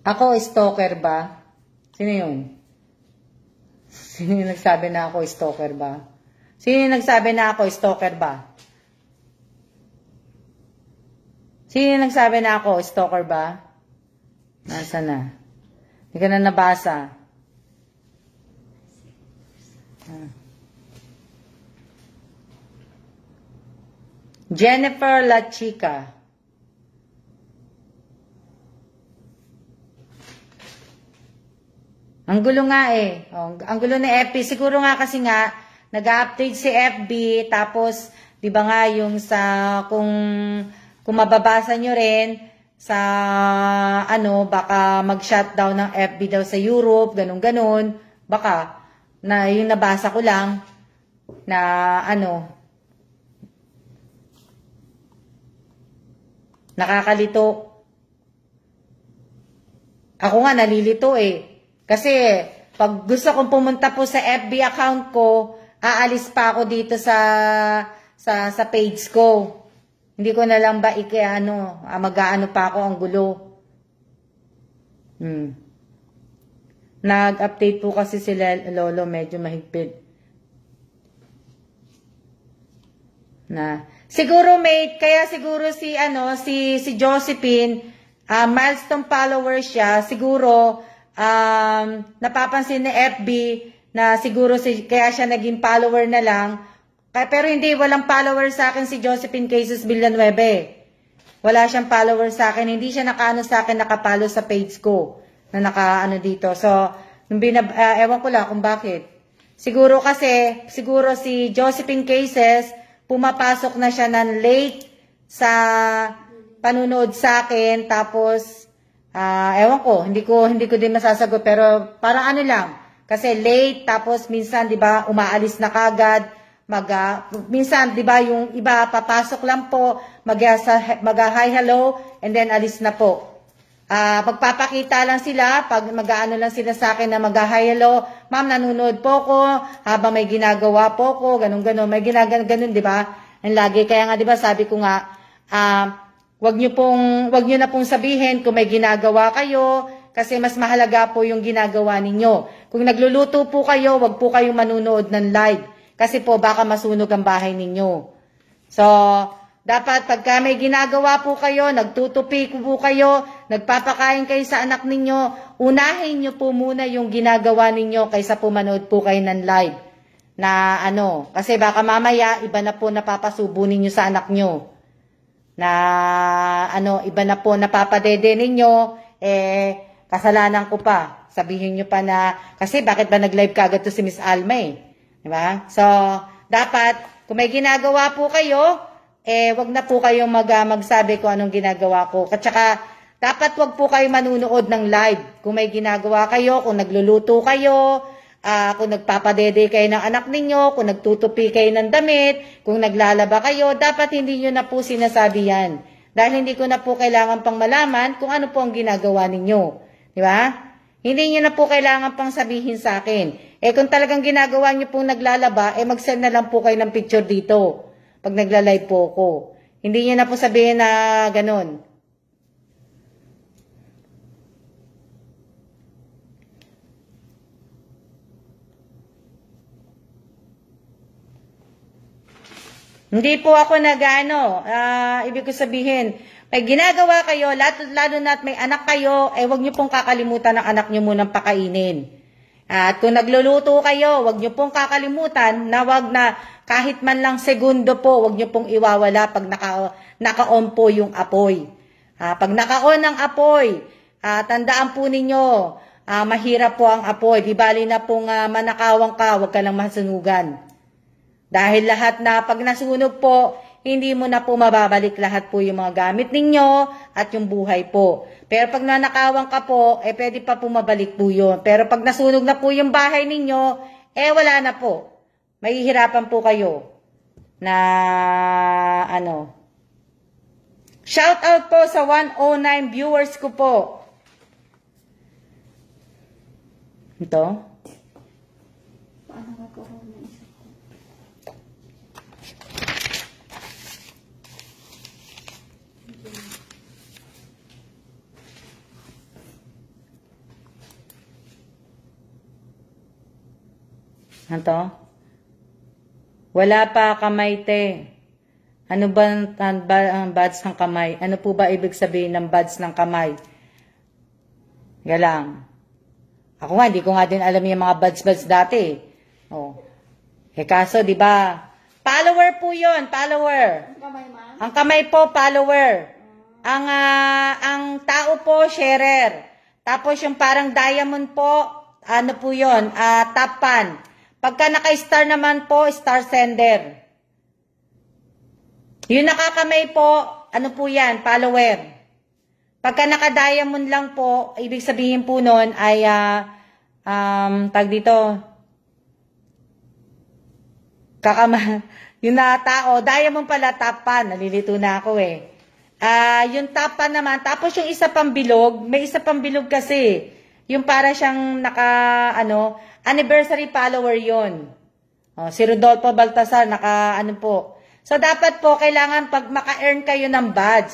Ako, stalker ba? Sino yun? Sino yung nagsabi na ako, stalker ba? Sino yung nagsabi na ako, stalker ba? Sino yung nagsabi na ako, stalker ba? Nasa na? Hindi ka na nabasa. Jennifer La Chica. Ang gulo nga eh. Ang gulo ni FB. Siguro nga kasi nga, nag-update si FB, tapos, di ba nga yung kung mababasa nyo rin, sa, baka mag-shutdown ng FB daw sa Europe, ganun-ganun. Baka, yung nabasa ko lang, na, nakakalito. Ako nga, nalilito eh. Kasi, pag gusto kong pumunta po sa FB account ko, aalis pa ako dito sa page ko. Hindi ko na lang ba mag-aano pa ako ang gulo. Nag-update po kasi sila, Lolo, medyo mahigpit. Siguro mate, kaya siguro si Josephine, milestone follower siya, siguro napapansin ni FB na siguro kaya siya naging follower na lang. Pero hindi, walang follower sa akin si Josephine Cases Villanueva. Wala siyang follower sa akin, hindi siya nakaano sa akin, nakapalo sa page ko na nakaano dito. So, ewan ko lang kung bakit. Siguro si Josephine Cases, pumapasok na siya ng late sa panunood sa akin, tapos, ewan ko, hindi ko din masasagot, pero parang ano lang, kasi late, tapos minsan, di ba, umaalis na kagad, minsan, di ba, yung iba, papasok lang po, mag-hi, hello, and then alis na po. Pagpapakita lang sila, pag mag-aano lang sila sa akin na mag-hi, hello, ma'am, nanonood po ko, habang may ginagawa po ko, ganun, may ganun, di ba? Ang lagi, kaya nga, di ba, sabi ko nga, wag nyo na pong sabihin kung may ginagawa kayo, kasi mas mahalaga po yung ginagawa ninyo. Kung nagluluto po kayo, wag po kayong manunood ng live, kasi po baka masunog ang bahay ninyo. So, dapat pagka may ginagawa po kayo, nagtutupi po kayo, nagpapakain kayo sa anak ninyo, unahin nyo po muna yung ginagawa ninyo kaysa po manood po kayo ng live. Na kasi baka mamaya iba na po napapasubo ninyo sa anak nyo. Na iba na po napapadede ninyo, kasalanan ko pa. Sabihin nyo pa na, kasi bakit ba nag-live kagad to si Miss Alma Diba? So, dapat, kung may ginagawa po kayo, wag na po kayong magsabi kung anong ginagawa ko. At saka, dapat wag po kayo manunood ng live. Kung may ginagawa kayo, kung nagluluto kayo, kung nagpapadede kayo ng anak ninyo, kung nagtutupi kayo ng damit, kung naglalaba kayo, dapat hindi nyo na po sinasabi yan. Dahil hindi ko na po kailangan pang malaman kung ano po ang ginagawa ninyo. Di ba? Hindi nyo na po kailangan pang sabihin sa akin. Kung talagang ginagawa nyo pong naglalaba, mag-send na lang po kayo ng picture dito. Pag nagla-live po ko. Hindi nyo na po sabihin na ganun. Hindi po ako ibig ko sabihin, may ginagawa kayo, lalo na't may anak kayo, wag nyo pong kakalimutan ng anak nyo munang pakainin. At kung nagluluto kayo, wag nyo pong kakalimutan na wag na kahit man lang segundo po, wag nyo pong iwawala pag naka-on po yung apoy. Pag naka-on ang apoy, tandaan po ninyo, mahirap po ang apoy. Di bali na pong manakawang ka, wag ka lang masunugan. Dahil lahat na pag nasunog po, hindi mo na po mababalik lahat po yung mga gamit ninyo at yung buhay po. Pero pag nanakawan ka po, pwede pa po mabalik po yun. Pero pag nasunog na po yung bahay ninyo, wala na po. Mahihirapan po kayo na Shout out po sa 109 viewers ko po. Ito. Paano magkaroon ng isa ko? Ito. Wala pa kamay te. Ano ba ang buds ng kamay? Ano po ba ibig sabihin ng buds ng kamay? Galang. Ako nga, hindi ko nga din alam yung mga buds dati. Oh. Kaso, di ba? Follower po yun, follower. Kamay, ma? Ang kamay po, follower. Ang tao po, sharer. Tapos yung parang diamond po, ano po yun? Top pan. Pagka naka-star naman po, star sender. Yung nakakamay po, ano po yan? Follower. Pagka naka-diamond lang po, ibig sabihin po nun ay, tag dito, yung na tao, diamond pala, top pan. Nalilito na ako yung top pan naman, tapos yung isa pang bilog, may isa pang bilog kasi. Yung para siyang anniversary follower yon. Si Rodolfo Baltasar, po. So, dapat po, kailangan pag maka-earn kayo ng badge.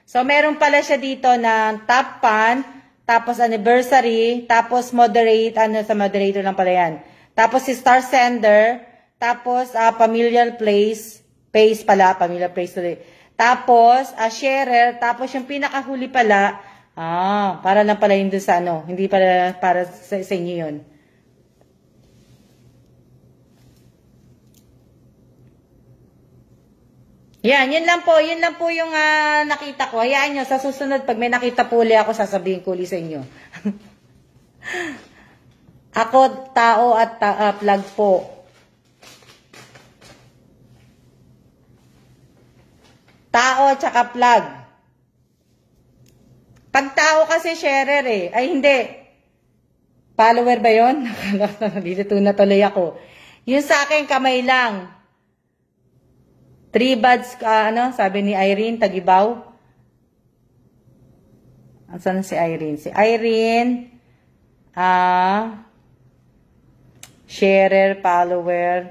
So, meron pala siya dito na top pan, tapos anniversary, tapos moderate, sa moderator lang pala yan. Tapos si star sender, tapos familiar place, Pace pala, Pamela Pace tuloy. Tapos, sharer, tapos yung pinakahuli pala, para lang pala yun dun sa ano, hindi pala para sa inyo yun. Yan, yun lang po yung nakita ko. Hayaan nyo, sa susunod, pag may nakita po ulit ako, sasabihin ko ulit sa inyo. Ako, tao at plug po. Tao at saka plug. Pag tao kasi sharer eh. Ay, hindi. Follower ba yun? Dito na tuloy ako. Yung sa akin, kamay lang. 3 buds, sabi ni Irene, Tagibaw. Saan si Irene? Si Irene, sharer, follower,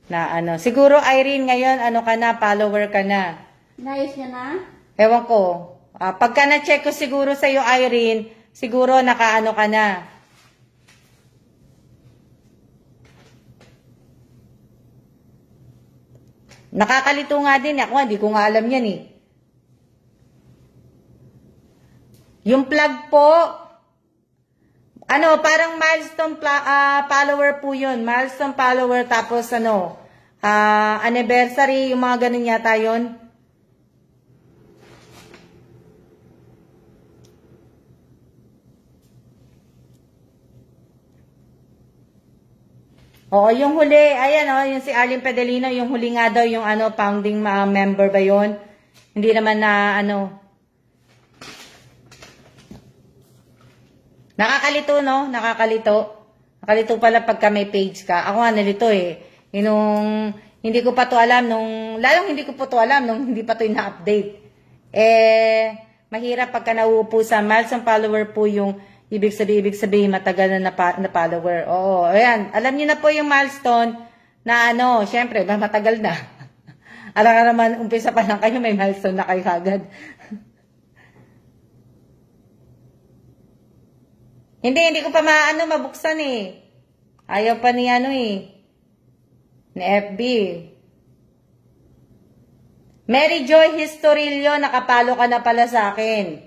na siguro Irene ngayon, ka na, follower ka na. Inayos niya na? Ewan ko. Pagka na-check ko siguro sa'yo, Irene, siguro nakaano ka na. Nakakalito nga din. Ako, hindi ko nga alam yan eh. Yung plug po, parang milestone follower po yun. Milestone follower, tapos anniversary, yung mga ganun yata yun. Oo, yung huli, ayan yung si Arlene Pedelino, yung huli nga daw, yung founding member ba yun? Hindi naman na nakakalito, no? Nakakalito. Nakalito pala pagka may page ka. Ako nga nalito eh. Hindi ko pa to alam, lalong hindi ko pa to alam, hindi pa to ina-update. Mahirap pagka nauupo sa milestone follower po yung ibig sabihin, matagal na follower. Oo, ayan. Alam niyo na po yung milestone na syempre, matagal na. Alam ka naman, umpisa pa lang kayo, may milestone na kayo kagad. Hindi ko pa mabuksan eh. Ayaw pa ni ni FB. Mary Joy Historillo, nakapalo ka na pala sa akin.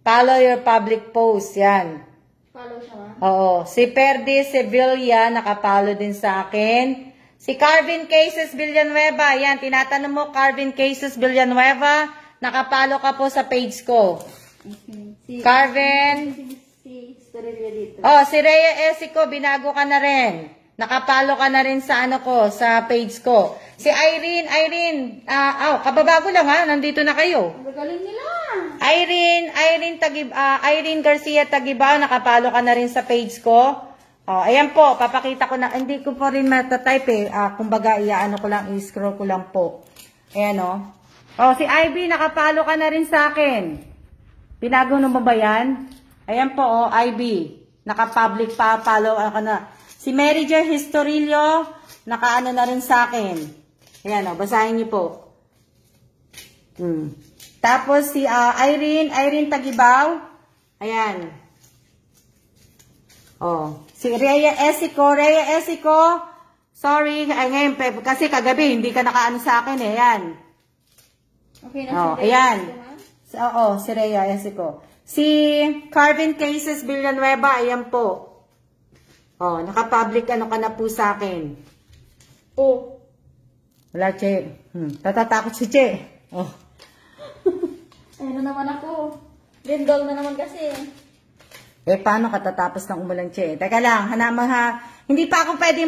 Follow your public post, yan. Follow siya ba? Oo. Si Perdi Sevilla, nakapalo din sa akin. Si Carvin Cases Villanueva, yan. Tinatanong mo, Carvin Cases Villanueva, nakapalo ka po sa page ko. Okay. Carvin. Si Storilla dito. Si Rhea Esico, binago ka na rin. Nakapalo ka na rin sa sa page ko. Si Irene, kababago lang nandito na kayo. Ang galing nila. Irene Garcia Tagibaw, nakapalo ka na rin sa page ko. Ayan po, papakita ko na, hindi ko pa rin matatype kumbaga, ko lang, i-scroll ko lang po. Ayan si Ivy, nakapalo ka na rin sa akin. Binago mo ba yan? Ayan po, Ivy. Naka-public pa, follow ako na. Si Mary Jo Historillo, nakaano na rin sa akin. Ayan basahin niyo po. Tapos si Irene Tagibaw. Ayan. Si Rhea Esico. Sorry, ngayon, kasi kagabi, hindi ka nakaano sa akin Ayan. Okay na si ayan. Si Rhea Esico. Si Carvin Cases Villanueva, ayan po. Naka-public ka na po sa akin. Wala, Che. Tatatakot si Che. Ayun na naman ako. Lindol na naman kasi. Paano katatapos ng umulan, Che? Teka lang, hindi pa ako pwede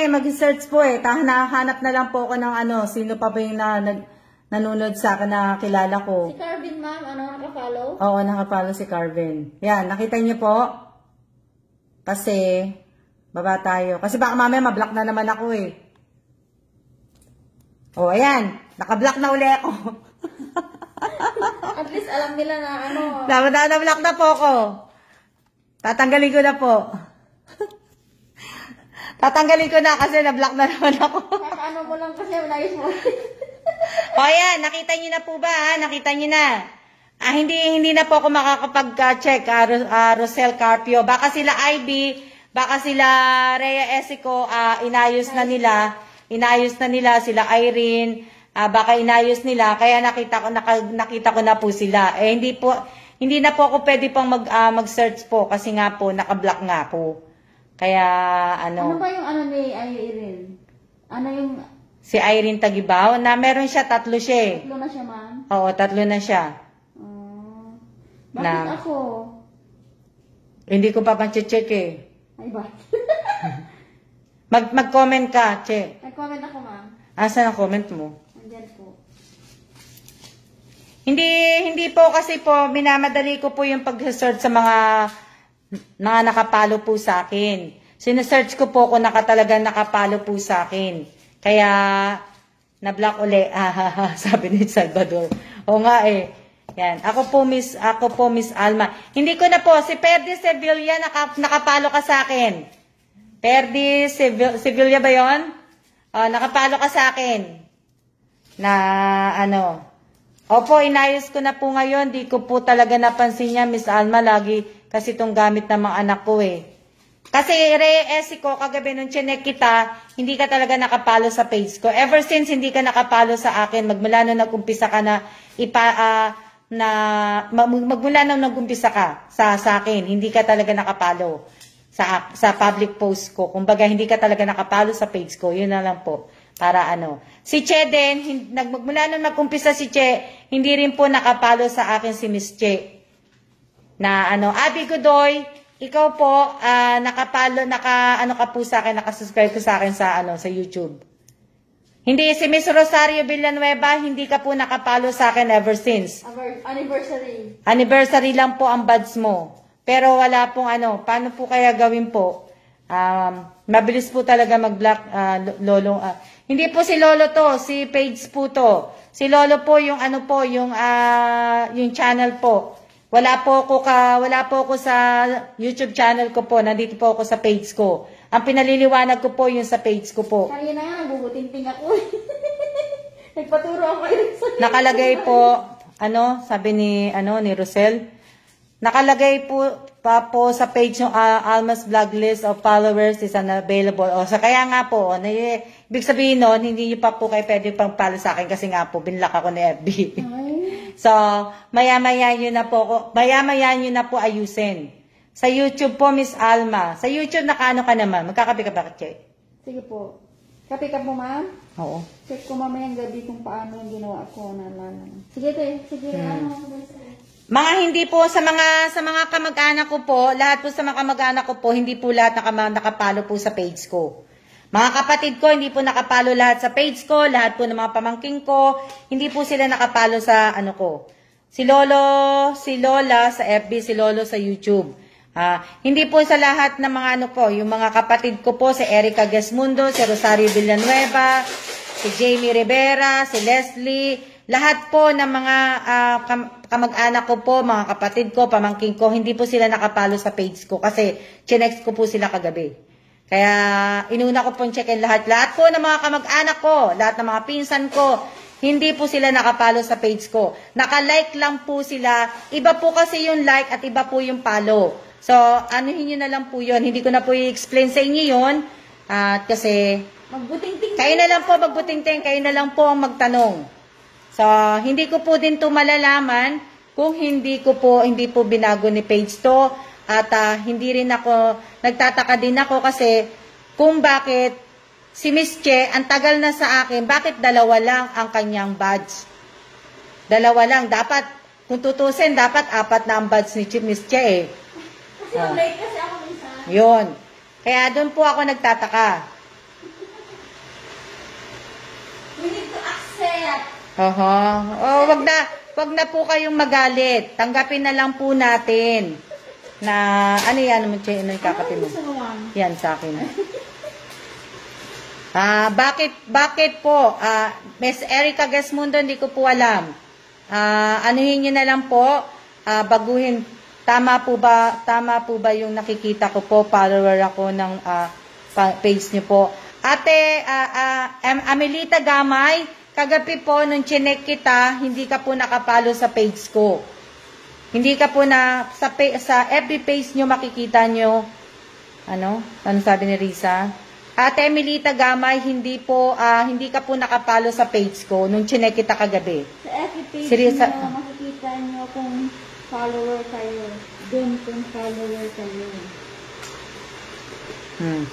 mag-search po Hanahanap na lang po ako ng sino pa ba yung nanonood sa akin na kilala ko. Si Carvin, ma'am, naka-follow? Oo, naka-follow si Carvin. Yan, nakita niyo po? Kasi, baba tayo. Kasi baka mamaya mablock na naman ako ayan. Naka-block na uli ako. At least alam nila na Na-block na po ako. Tatanggalin ko na po. Tatanggalin ko na kasi na-block na naman ako. Kakaano mo lang kasi, unayos mo. Ayan, nakita niyo na po ba? Nakita niyo na. Hindi na po ako makakapag-check, Rosel Carpio. Baka sila Ivy, baka sila Rhea Esico, inayos na nila sila Irene, baka inayos nila, kaya nakita ko na po sila. Eh, hindi na po ako pwede pang mag-search po, kasi nga po, naka-block nga po. Kaya, Ano ba yung ano ni Irene? Ano yung... Si Irene Tagibaw, na meron siya, 3 siya eh. 3 na siya, ma'am? Oo, 3 na siya. Bakit ako? Hindi ko pa check eh. Ay, bakit? Mag-comment ka, che. Nag-comment ako, ma'am. Asa na comment mo? Andyan po. Hindi po kasi po, minamadali ko po yung pag-search sa mga nakapalo po sa akin. Sinesearch ko po kung talagang nakapalo po sa akin. Kaya, na-block uli. Sabi ni Salvador. O nga eh. Yan. Ako po, Miss Alma. Hindi ko na po, si Perdi Sevilla, nakapalo ka sa akin. Perdi Sevilla ba yun? Nakapalo ka sa akin. Na, Opo, inayos ko na po ngayon. Di ko po talaga napansin niya, Miss Alma. Lagi kasi itong gamit ng mga anak ko eh. Kasi ko, kagabi nung chinek kita, hindi ka talaga nakapalo sa page ko. Ever since hindi ka nakapalo sa akin, magmula nung nag-umpisa ka magmula nung nag-umpisa ka sa akin, hindi ka talaga nakapalo sa public post ko. Kumbaga, hindi ka talaga nakapalo sa page ko. Yun na lang po. Para Si Che din, magmula nung nag-umpisa si Che, hindi rin po nakapalo sa akin si Miss Che. Na Abby Godoy, ikaw po, nakapalo, ka po sa akin, nakasubscribe ko sa akin sa YouTube. Hindi, si Miss Rosario Villanueva, hindi ka po nakapalo sa akin ever since. Anniversary. Anniversary lang po ang buds mo. Pero wala pong paano po kaya gawin po? Mabilis po talaga mag-block, Lolo. Hindi po si Lolo to, si Page po to. Si Lolo po yung yung channel po. Wala po ako sa YouTube channel ko po. Nandito po ako sa page ko. Ang pinaliliwanag ko po yung sa page ko po. Kaya na nga, nagbubuting-ting ako. Nagpaturo ako kayo sa... Nakalagay po, sabi ni Rosel, nakalagay po sa page ng Alma's vlog list of followers is unavailable. Kaya nga po, ibig sabihin nun, hindi nyo pa po kayo pwede pang follow sa akin kasi nga po, binlock ako na FB. So, maya-maya nyo na po ayusin. Sa YouTube po, Miss Alma. Sa YouTube, nakaano ka naman? Magkakape ka ba, Che? Sige po. Kape ka po, ma'am? Oo. Check ko mamayang gabi kung paano yung ginawa ko. Naalala. Sige, sige. Mga hindi po, sa mga kamag-anak ko po, lahat po sa mga kamag-anak ko po, hindi po lahat nakapalo po sa page ko. Mga kapatid ko, hindi po nakapalo lahat sa page ko, lahat po ng mga pamangking ko, hindi po sila nakapalo sa ko. Si Lola sa FB, si Lolo sa YouTube. Hindi po sa lahat ng mga yung mga kapatid ko po, si Erica Gesmundo, si Rosario Villanueva, si Jamie Rivera, si Leslie, lahat po ng mga kamag-anak ko po, mga kapatid ko, pamangking ko, hindi po sila nakapalo sa page ko kasi chinext ko po sila kagabi. Kaya inuna ko pong checkin lahat po ng mga kamag-anak ko, lahat ng mga pinsan ko, hindi po sila nakapalo sa page ko. Naka-like lang po sila. Iba po kasi yung like at iba po yung follow. So, anuhin nyo na lang po yun. Hindi ko na po i-explain sa inyo yun. Kasi, kayo na lang po magbuting-ting, kayo na lang po ang magtanong. So, hindi ko po din to malalaman kung hindi po binago ni Page to. At hindi rin ako, nagtataka din ako kasi kung bakit si Miss Che, ang tagal na sa akin, bakit 2 lang ang kanyang badge? 2 lang. Dapat, kung tutusin, dapat 4 na ang badge ni Miss Che eh. Kasi late kasi ako minsan. Yun. Kaya doon po ako nagtataka. We need to accept. Wag na po kayong magalit. Tanggapin na lang po natin. Na, yan naman, Che, ano yung kakapin mo? Yan, sa akin. Bakit po? Miss Erica Gesmundo, hindi ko po alam. Anuhin nyo na lang po, baguhin. Tama po ba yung nakikita ko po, follower ako ng page nyo po. Ate, Amelita Gamay, kagabi po, nung chinek kita, hindi ka po nakapalo sa page ko. Hindi ka po sa FB page nyo makikita nyo, ano sabi ni Risa? Ate Melita Gamay, hindi ka po nakapalo sa page ko nung chinek kita kagabi. Sa FB page Seryoso? nyo, makikita nyo kung follower kayo. Doon kung follower kayo.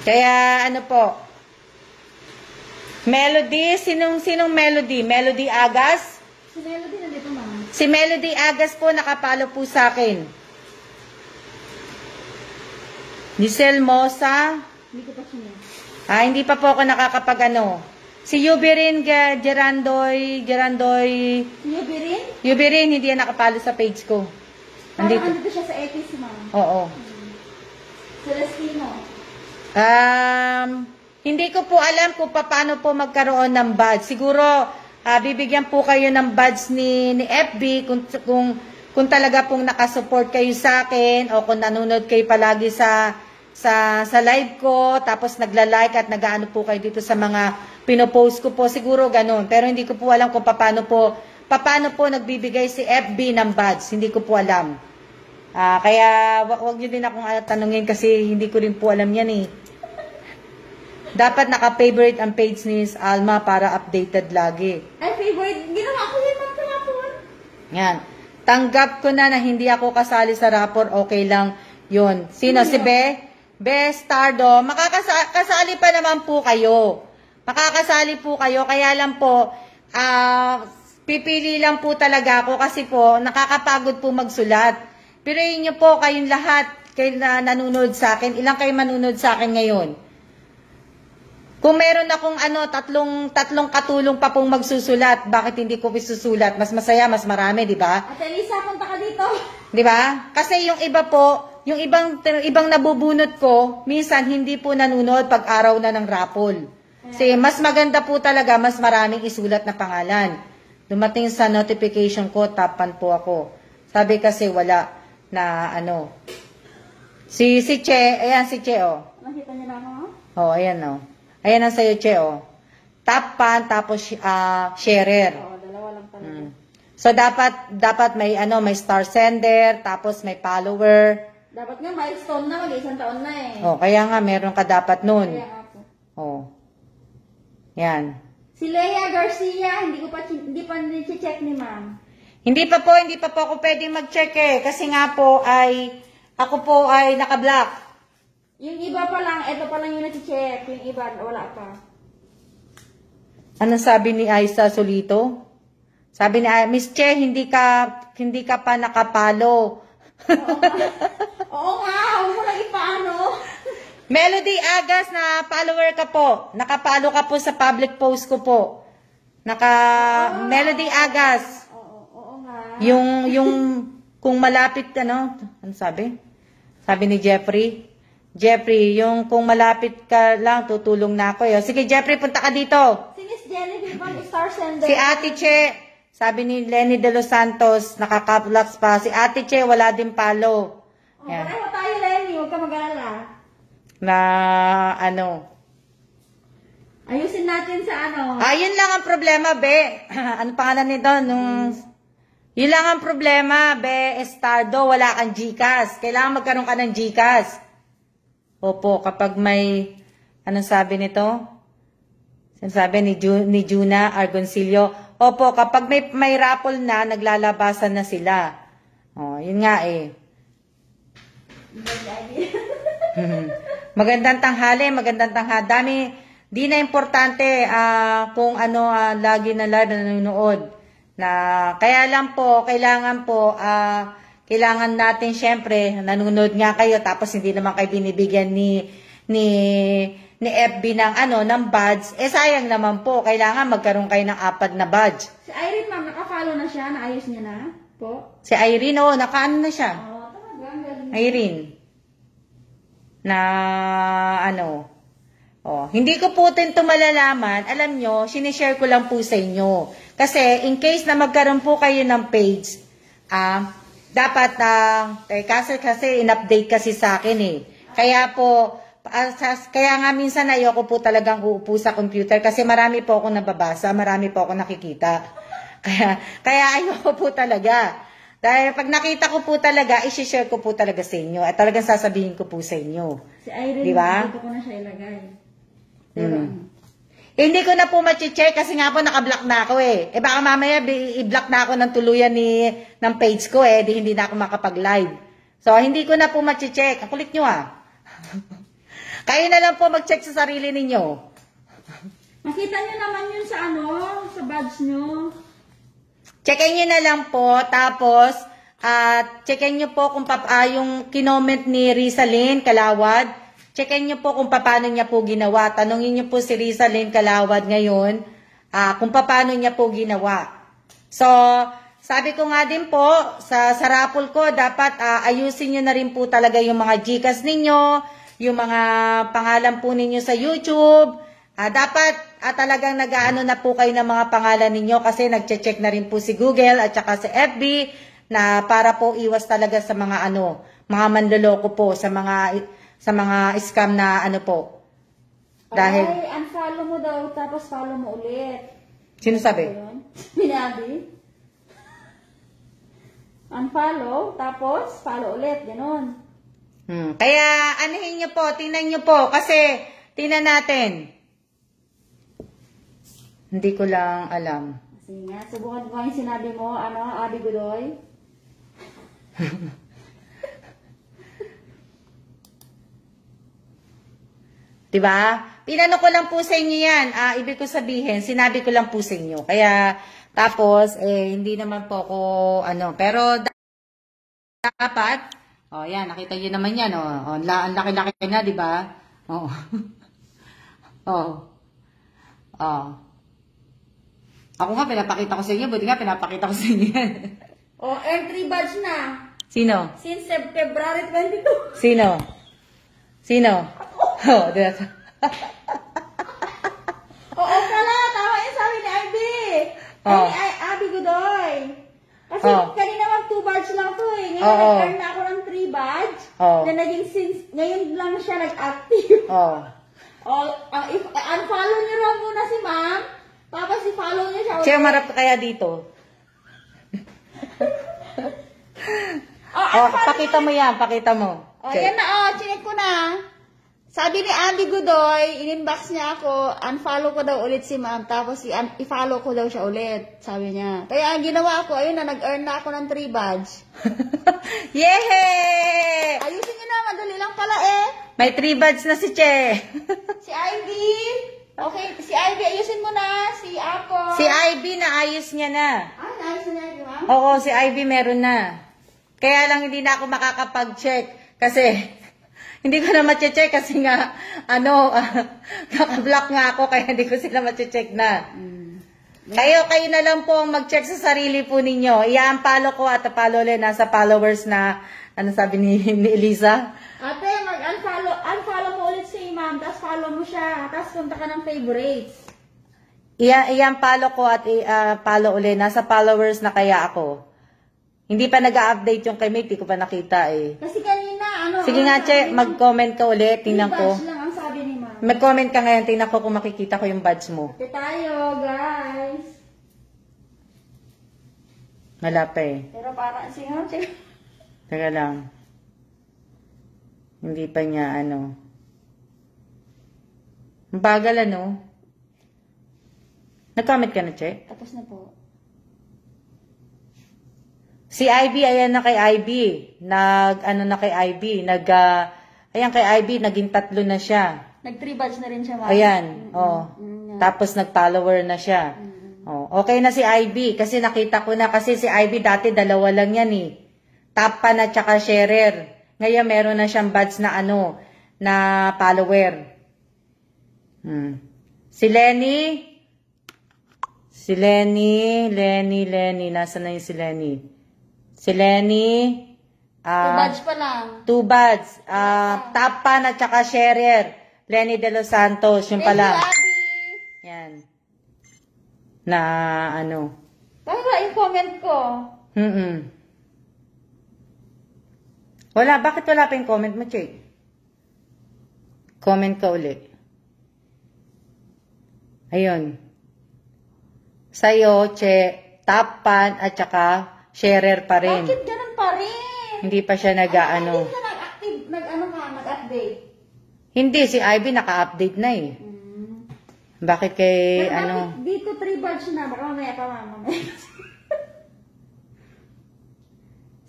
Kaya ano po, Melody, sinong Melody? Melody Agas? Si Melody nandito, ma'am. Si Melody Agas po nakapalo po sa akin. Giselle Mosa, Hindi ko pa siya. hindi pa po ako nakakapag ano. Si Yubirin Gerandoy, Si Yubirin? Yubirin, hindi yan nakapalo sa page ko. Parang andito siya sa Etis, ma'am. Oo. Celestino. Hindi ko po alam kung paano po magkaroon ng badge. Siguro, bibigyan po kayo ng badge ni FB kung talaga pong nakasupport kayo sa akin o kung nanonood kayo palagi sa live ko, tapos nagla-like at nag-aano po kayo dito sa mga pinopost ko po. Siguro ganun. Pero hindi ko po alam kung paano po nagbibigay si FB ng badge. Hindi ko po alam. Kaya wag niyo din akong tanungin kasi hindi ko rin po alam yan eh. Dapat naka-favorite ang page ni Miss Alma para updated lagi. Ay, favorite. Ginawa ko yun, ma'am, kahapon. Yan. Tanggap ko na hindi ako kasali sa rapor. Okay lang yun. Sino? Si Be Stardo. Makakasali pa naman po kayo. Makakasali po kayo. Kaya lang po, pipili lang po talaga ako kasi po, nakakapagod po magsulat. Pero yun po, kayong lahat, kayo na nanonood sa akin. Ilang kayo manunod sa akin ngayon? Kung meron akong tatlong katulong pa pong magsusulat, bakit hindi ko isusulat? Mas masaya, mas marami, di ba? Ate Lisa, punta ka dito. Di ba? Kasi yung iba po, yung ibang nabubunot ko, minsan hindi po nanunod pag araw na ng rapol. Kasi mas maganda po talaga, mas maraming isulat na pangalan. Dumating sa notification ko, tapan po ako. Sabi kasi wala na Si Che, ayan si Che, oh. Nakita niyo na ako, ha? Oh, ayan, oh. Ayan ang sa'yo, Che, oh. Tapan, tapos sharer. Oo, dalawa lang talaga. So, dapat may, may star sender, tapos may follower. Dapat nga milestone na, mag-isang taon na eh. Oh, kaya nga, meron ka dapat nun. Kaya nga po. Oh. Yan. Si Lea Garcia, hindi pa check ni ma'am. Hindi pa po ako pwedeng mag-check eh. Kasi nga po ako po ay naka-block. Yung iba pa lang, ito pa lang yung nati-check. Yung iba, wala pa. Ano sabi ni Aisa Solito? Sabi ni Miss Che, hindi ka pa nakapalo. Oo nga, huwag mo lang ipaano. Melody Agas, na follower ka po. Nakapalo ka po sa public post ko po. Melody Agas. Oo nga. Yung kung malapit ano sabi? Sabi ni Jeffrey, yung kung malapit ka lang, tutulong na ako. Sige, Jeffrey, punta ka dito. Si Miss Jennifer Van Star Sender. Si Ate Che, sabi ni Lenny De Los Santos, nakaka-vlogs pa. Si Ate Che, wala din follow. Yan. Pareho tayo, Lenny. Huwag ka mag-alala. Ayusin natin sa yun lang ang problema, Be. Ano pangalan nito? Yun lang ang problema, Be Estardo. Wala kang GCash. Kailangan magkaroon ka ng GCash. Opo, kapag may, anong sabi nito? Sabi ni Juna Argoncillo. Opo, kapag may raffle na, naglalabasan na sila. Yun nga eh. Magandang tanghali. Di na importante kung lagi na nanonood. Kaya lang po, kailangan natin syempre, nanonood nga kayo, tapos hindi naman kayo binibigyan ni FB ng badge. Sayang naman po, kailangan magkaroon kayo ng 4 na badge. Si Irene, ma'am, naka-follow na siya, naayos niya na po. Si Irene, nakaano na siya. Talaga, ang galing. Irene. Hindi ko po ito malalaman. Alam nyo, sinishare ko lang po sa inyo. Kasi, in case na magkaroon po kayo ng page, dapat, kasi in-update kasi sa akin eh. Kaya po, kaya nga minsan ayoko po talagang uupo sa computer kasi marami po ako nababasa, marami po ako nakikita. Kaya ayoko po talaga. Dahil pag nakita ko po talaga, isi-share ko po talaga sa inyo. At talagang sasabihin ko po sa inyo. Si Irene, diba? dito ko na siya ilagay. Hindi ko na po ma-check kasi nga po naka-block na ako eh. Eh baka mamaya i-block na ako ng tuluyan ng page ko eh. Di hindi na ako makapag-live. So, hindi ko na po ma-check. Ang kulit nyo ah. Kayo na lang po mag-check sa sarili ninyo. Makita nyo naman yun sa sa badge nyo. Checkin nyo na lang po. Tapos, checkin nyo po kung yung kinoment ni Rizalyn Kalawad. Checkin nyo po kung paano niya po ginawa. Tanungin nyo po si Rizalyn Kalawad ngayon kung paano niya po ginawa. So, sabi ko nga din po, sa raffle ko, dapat ayusin nyo na rin po talaga yung mga Gcash ninyo, yung mga pangalan po ninyo sa YouTube. Dapat talagang nag-aano na po kayo ng mga pangalan ninyo kasi nag-check na rin po si Google at saka sa FB na para po iwas talaga sa mga mga manloloko po, sa mga scam na po. Dahil ay, unfollow mo daw, tapos follow mo ulit. Sino sabi? Binabi. Unfollow, tapos follow ulit. Ganon. Kaya, anuhin nyo po, tingnan nyo po. Kasi, tingnan natin. Hindi ko lang alam. Sige nga, subukan ko yung sinabi mo, Abi Godoy. Diba? Pinano ko lang po sa inyo yan. Ibig ko sabihin, sinabi ko lang po sa inyo. Kaya, tapos, hindi naman po ako, pero dapat, yan, nakita nyo naman yan, ang laki-laki na, diba? Ako nga, pinapakita ko sa inyo, buti nga, pinapakita ko sa inyo yan. Entry badge na. Sino? Since February 22. Sino? Diba? Oo pala, tama yung sabi ni Ivy. Ay, Abi Godoy. Kasi kanina mag 2 badge lang to eh. Ngayon nag-earn na ako ng 3 badge. Na naging ngayon lang siya nag-active. Unfollow niyo raw muna si ma'am. Tapos i-follow niyo siya. Siya marap kaya dito. Pakita mo yan, pakita mo. Yan na, chinek ko na. Sabi ni Andy Godoy, in-inbox niya ako, unfollow ko daw ulit si ma'am, tapos i-follow ko daw siya ulit, sabi niya. Kaya ang ginawa ko, ayun na, nag-earn na ako ng 3 badge. Yehey! Ayusin niyo na, madali lang pala eh. May 3 badge na si Che. Si Ivy, okay, si Ivy, ayusin mo na, si Apo. Si Ivy, naayos niya na. Naayos na niya, di ba? Oo, si Ivy meron na. Kaya lang hindi na ako makakapag-check, kasi hindi ko na ma-check kasi nga, naka-block nga ako kaya hindi ko sila ma-check na. Kayo na lang po ang mag-check sa sarili po ninyo. I-unfollow ko at follow ulit nasa followers na, sabi ni Elisa? Ate, unfollow mo ulit si ma'am, tapos follow mo siya, tapos punta ka ng favorites. I-unfollow ko at follow ulit. Nasa followers na kaya ako. Hindi pa nag-update yung kay Mate, di ko pa nakita eh. Kasi kanina, Sige nga, Che, mag-comment ka ulit, tingnan ko. badge lang ang sabi ni ma'am. Mag-comment ka ngayon, tingnan ko kung makikita ko yung badge mo. Ate tayo, guys. Wala pa eh. Pero parang, Che. Teka lang. Hindi pa niya, Ang bagal, Nag-comment ka na, Che? Tapos na po. Si Ivy, ayan na kay Ivy. Na kay Ivy. Ayan kay Ivy, naging 3 na siya. Nag-3 badge na rin siya, ma'am. Ayan, Tapos nag-follower na siya. Okay na si Ivy. Kasi nakita ko na, kasi si Ivy dati 2 lang yan eh. Tapan at saka sharer. Ngayon meron na siyang badge na na follower. Si Lenny. Lenny. Nasaan na yung si Lenny? Si Lenny, 2 badge pa lang. 2 badge. Tapan at saka sharer. Lenny De Los Santos, yung pala. Yan. Na Para yung comment ko. Wala, bakit wala pa yung comment mo, Che? Comment ka ulit. Ayun. Sa'yo, Che, tapan at saka sharer pa rin. Bakit ganun pa rin? Hindi pa siya Hindi ka nag-active, nag-update? Hindi, si Ivy naka-update na eh. Bakit kay, Pero ano? bakit dito 3 badge na? Baka mamaya pa mamaya.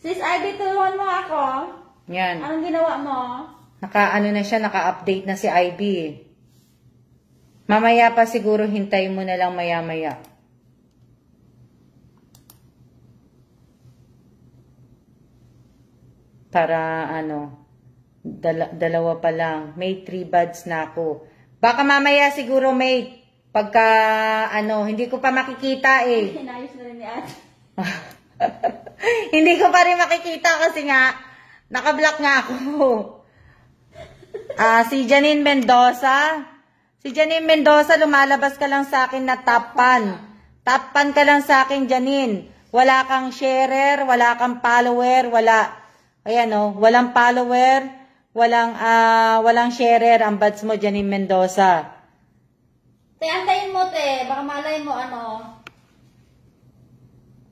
Sis Ivy, tulungan mo ako. Yan. Anong ginawa mo? Ano na siya, naka-update na si IB eh. Mamaya pa siguro, hintayin mo na lang maya-maya. Para dalawa pa lang. May 3 buds na ako. Baka mamaya siguro may pagka hindi ko pa makikita eh. Hinayos na rin ni ate. Hindi ko pa rin makikita kasi nga naka-block nga ako. Si Janine Mendoza. Si Janine Mendoza, lumalabas ka lang sa akin na tapan. Tapan ka lang sa akin, Janine. Wala kang sharer, wala kang follower, wala. Ayan walang follower, walang sharer ang buds mo, Janine Mendoza. Te, antayin mo, te. Baka malay mo,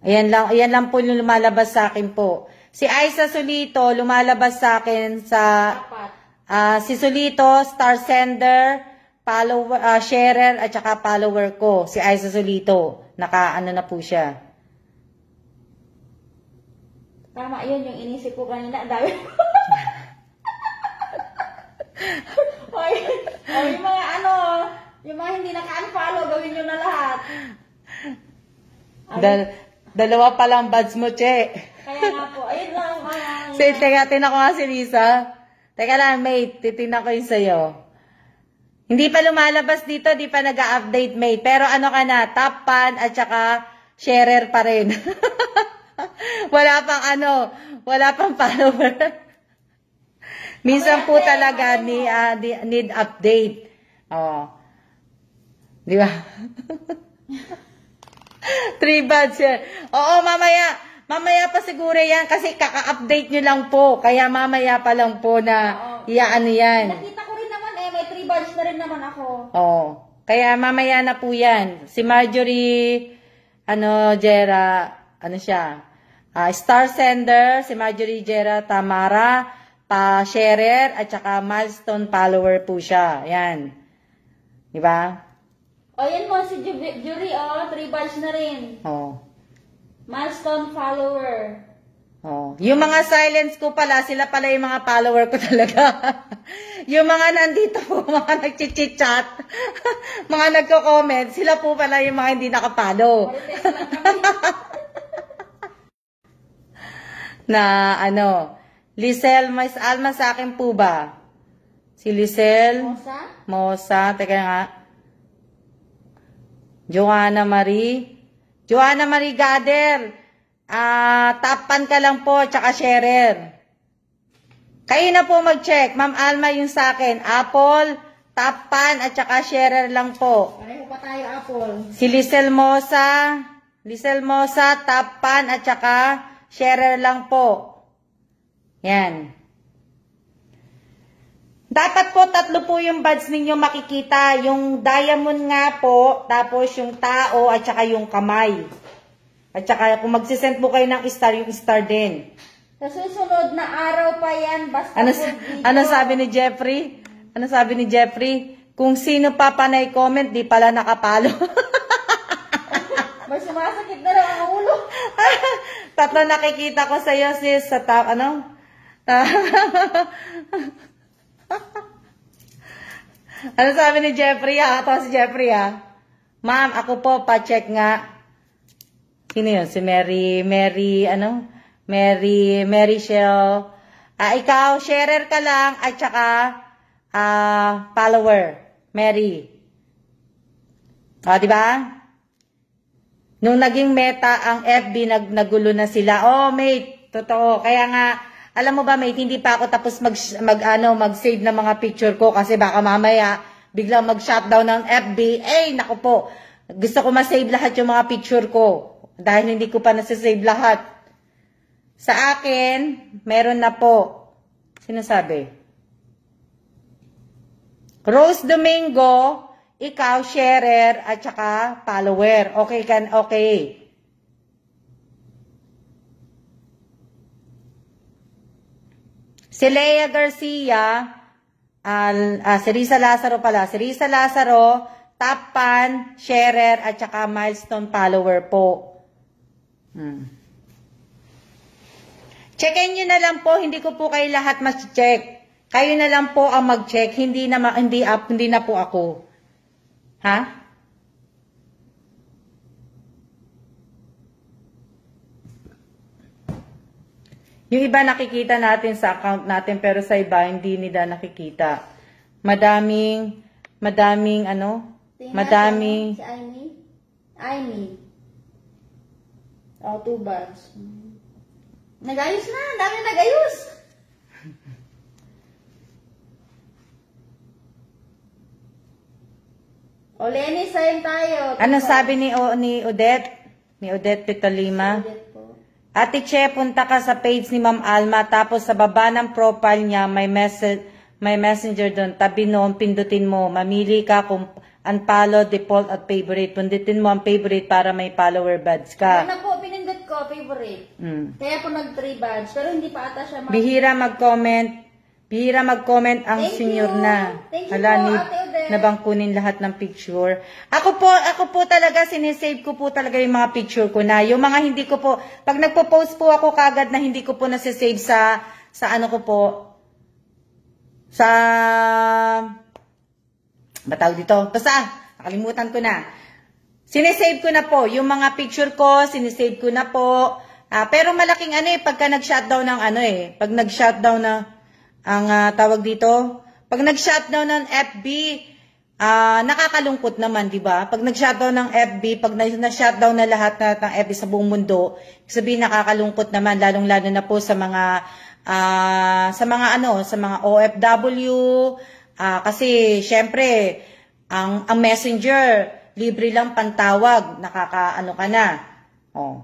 Ayan lang po yung lumalabas sa akin po. Si Aiza Solito, lumalabas sa akin sa si Solito, star sender, follower, sharer, at saka follower ko. Si Aiza Solito, na po siya. Tama yun, yung inisip ko kanina. Ang dami. yung mga yung mga hindi naka-unfollow, gawin nyo na lahat. Dalawa pa lang buds mo, Che. Kaya nga po, ayun lang. Teka, tinan ko nga si Risa. Teka lang, mate, titignan ko yung sa'yo. Hindi pa lumalabas dito, di pa nag-update, mate. Pero ka na, top fan at saka sharer pa rin. Wala pang follower. Minsan po talaga need update. Di ba? 3 buds yan. Oo, mamaya pa siguro yan kasi kaka-update nyo lang po. Kaya mamaya pa lang po na yan. Nakita ko rin naman may 3 buds na rin naman ako. Oo. Kaya mamaya na po yan. Si Marjorie, Jera, siya? Star sender, si Marjorie Jera Tamara, pa-sharer, at saka milestone follower po siya. Yan. Diba? Yan mo, si Jury, 3 buds na rin. Milestone follower. Yung mga silence ko pala, sila pala yung mga follower ko talaga. Yung mga nandito po, mga nag-chit-chat, mga nagko-comment, sila po pala yung mga hindi nakapalo. Na Lisel Alma sa akin po ba? Si Lisel Mosa, teka nga. Joanna Marie Gader. Tapan ka lang po, tsaka sharer. Kayo na po mag-check. Ma'am Alma yung sa akin. Apple, tapan, at tsaka sharer lang po. Pareho pa tayo, Apple. Si Lisel Mosa, tapan, at tsaka sharer lang po. Yan. Dapat po 3 po yung buds ninyo makikita. Yung diamond nga po, tapos yung tao, at saka yung kamay. At saka kung magsisend po kayo ng star, yung star din. Sa susunod na araw pa yan, basta ano sabi ni Jeffrey? Kung sino pa panay comment, di pala nakapalo. May sumasakit na lang ang ulo. 3 nakikita ko sa'yo, sis, sa top, Ano sabi ni Jeffrey, Ito si Jeffrey, Ma'am, ako po, pa-check nga. Sino yun? Si Mary Shell. Ikaw, sharer ka lang, at saka, follower. Mary. Diba? Nung naging meta ang FB, nagulo na sila. Mate, totoo. Kaya nga, alam mo ba, mate, hindi pa ako tapos mag-save ng mga picture ko kasi baka mamaya biglang mag-shutdown ng FB. Naku po, gusto ko ma-save lahat yung mga picture ko dahil hindi ko pa nasa-save lahat. Sa akin, meron na po. Sino sabi? Rose Domingo, ikaw, sharer, at saka follower. Okay. Si Lea Garcia, si Risa Lazaro pala. Si Risa Lazaro, top fan, sharer, at saka milestone follower po. Checkin nyo na lang po, hindi ko po kayo lahat mas-check. Kayo na lang po ang mag-check, hindi na po ako. Ha? Yung iba nakikita natin sa account natin, pero sa iba hindi nila nakikita. Madaming ano? Madaming... Si Aimee. Oh, 2 bags. Nagayos na, dami nagayos. O, Lenny, same tayo. Ano sabi ni Odette? Ni Odette Pitalima? Ate Che, punta ka sa page ni Ma'am Alma, tapos sa baba ng profile niya, may messenger doon. Tabi noon, pindutin mo. Mamili ka kung unfollow, default at favorite. Pindutin mo ang favorite para may follower badge ka. Ano po, pinindot ko, favorite. Kaya po nag-3 badge, pero hindi pa ata siya Bihira mag-comment ang Thank senior you. na. Thank you Hala, po, Ate Odette. nabangkunin lahat ng picture. Ako po talaga, sinesave ko po talaga yung mga picture ko na. Yung mga hindi ko po, pag nagpo-post po ako kagad na hindi ko po nasisave sa ano ko po, sa, bataw dito. Basta, nakalimutan ko na. Sinesave ko na po. Yung mga picture ko, sinesave ko na po. Pero malaking ano pagka nag-shutdown ng pag nag-shutdown na, ang tawag dito, pag nag-shutdown ng FB, nakakalungkot naman, di ba? Pag nag-shutdown ng FB, pag na-shutdown na lahat ng FB sa buong mundo, sabihin nakakalungkot naman, lalong-lalo na po sa mga sa mga OFW, kasi syempre, ang Messenger, libre lang pantawag, nakakaano ka na. Oh.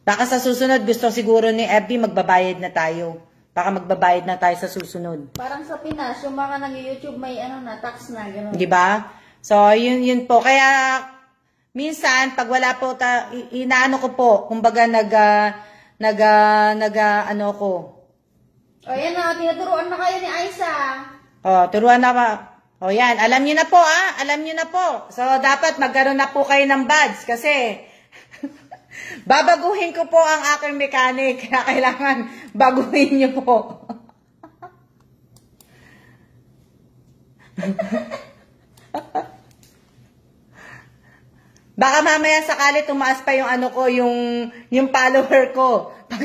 Baka sa susunod, gusto siguro ni FB, magbabayad na tayo. Baka magbabayad na tayo sa susunod. Parang sa Pinas, yung mga nag-YouTube may tax na, gano'n. Di ba? So, yun po. Kaya, minsan, pag wala po, inaano ko po, kumbaga ano ko. O, yan na, tinuturuan na kayo ni Aiza. O, turuan na ba? O, yan. Alam niyo na po, Alam niyo na po. So, dapat magkaroon na po kayo ng badge kasi babaguhin ko po ang aking mechanic. Kaya kailangan baguhin niyo po. Baka mamaya sakali tumaas pa yung ano ko, yung follower ko. Pag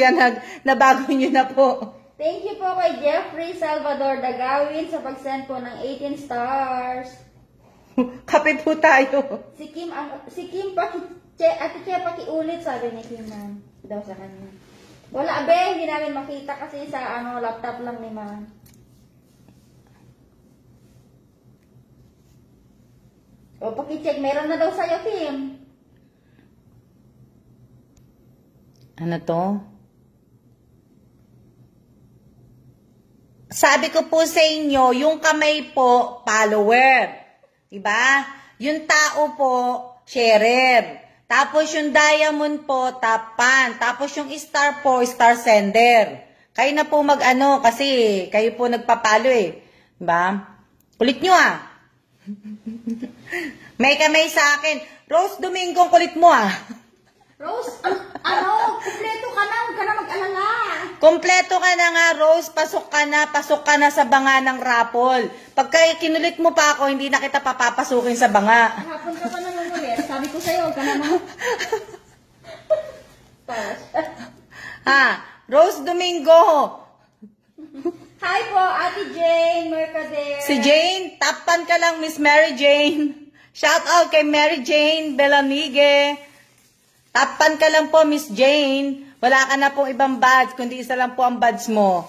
nabago niyo na po. Thank you po kay Jeffrey Salvador Dagawin sa pag-send po ng 18 stars. Kape po tayo. Si Kim, Ate Che, pakiulit, sabi ni Kim man, daw sa kanya. Wala, hindi namin makita kasi sa laptop lang ni man. O, pakicheck, meron na daw sa'yo, Kim. Ano to? Sabi ko po sa inyo, yung kamay po, follower. Diba? Yung tao po, sharer. Tapos yung diamond po, top fan. Tapos yung star po, star sender. Kayo na po mag-ano, kasi kayo po nagpapalo Diba? Kulit nyo May kamay sa akin. Rose Domingo, kulit mo Rose, kumpleto ka na, huwag ka na mag-alala. Kompleto ka na nga, Rose. Pasok ka na sa banga ng rapol. Pagka kinulit mo pa ako, hindi na kita papapasukin sa banga. Hapon ka pa naman ulit. Sabi ko sa'yo, huwag ka na Rose Domingo. Hi po, Ate Jane Mercader. Si Jane, tapan ka lang, Miss Mary Jane. Shout out kay Mary Jane Belamigue. Tapan ka lang po, Miss Jane. Wala ka na pong ibang badge, kundi isa lang po ang badge mo.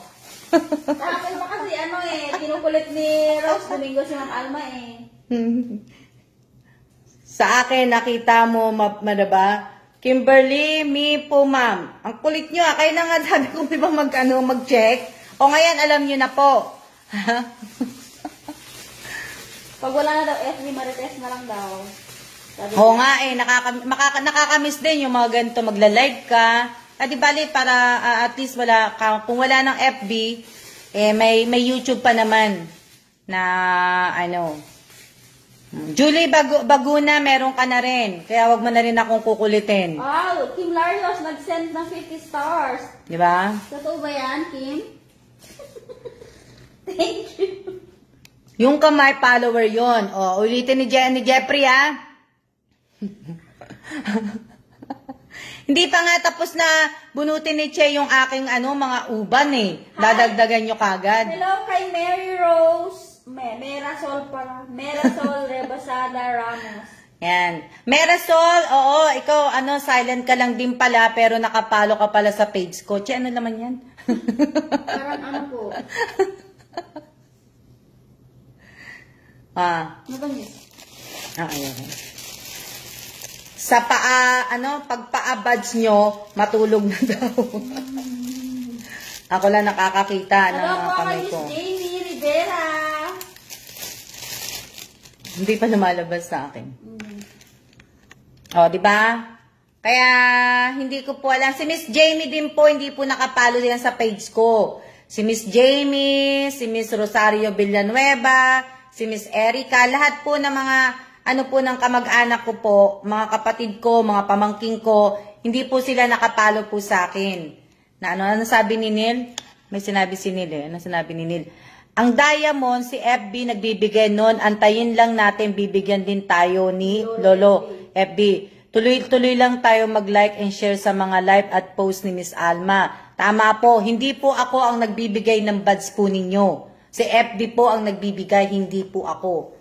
Kahapon pa kasi kinukulit ni Rose Domingo si Ma'am Alma Sa akin, nakita mo, diba? Kimberly, me po, ma'am. Ang kulit nyo, kayo na nga sabi ko, di ba mag-check? O ngayon, alam nyo na po. Pag wala na daw FB, marites na lang daw. Oo nga nakakamiss din yung mga ganito, magla-live ka. Di bali, para at least kung wala ng FB, may YouTube pa naman na Julie Baguna, meron ka na rin. Kaya wag mo na rin akong kukulitin. Oh, Kim Larios, nag-send ng 50 stars. Di ba? Totoo ba yan, Kim? Thank you. Yung kamay follower yon. O, ulitin ni Jeffrey, ha? Hindi pa nga tapos na bunutin ni Che yung aking mga uban eh. Dadagdagan nyo kagad. Hello kay Mary Rose. Merasol pala. Merasol Rebasada Ramos. Yan. Merasol, oo, ikaw, silent ka lang din pala, pero nakapalo ka pala sa page ko. Che, ano naman yan? Parang ano po. Ano ba yun? Ayun. Sa pagpa-abads nyo, matulog na daw. Ako lang nakakakita ng mga kamay ko. Hello po kay Miss Jamie Rivera. Hindi pa lumalabas sa akin. O, di ba? Kaya, hindi ko po alam. Si Miss Jamie din po, hindi po nakapalo din sa page ko. Si Miss Jamie, si Miss Rosario Villanueva, si Miss Erica, lahat po ng mga, ng kamag-anak ko po, mga kapatid ko, mga pamangking ko, hindi po sila nakapalo po sa akin. Na ano sabi ni Neil? May sinabi si Neil eh. Ano sinabi ni Neil? Ang diamond, si FB nagbibigay nun, antayin lang natin, bibigyan din tayo ni Lolo FB. Tuloy-tuloy lang tayo mag-like and share sa mga live at post ni Miss Alma. Tama po, hindi po ako ang nagbibigay ng buds po ninyo. Si FB po ang nagbibigay, hindi po ako.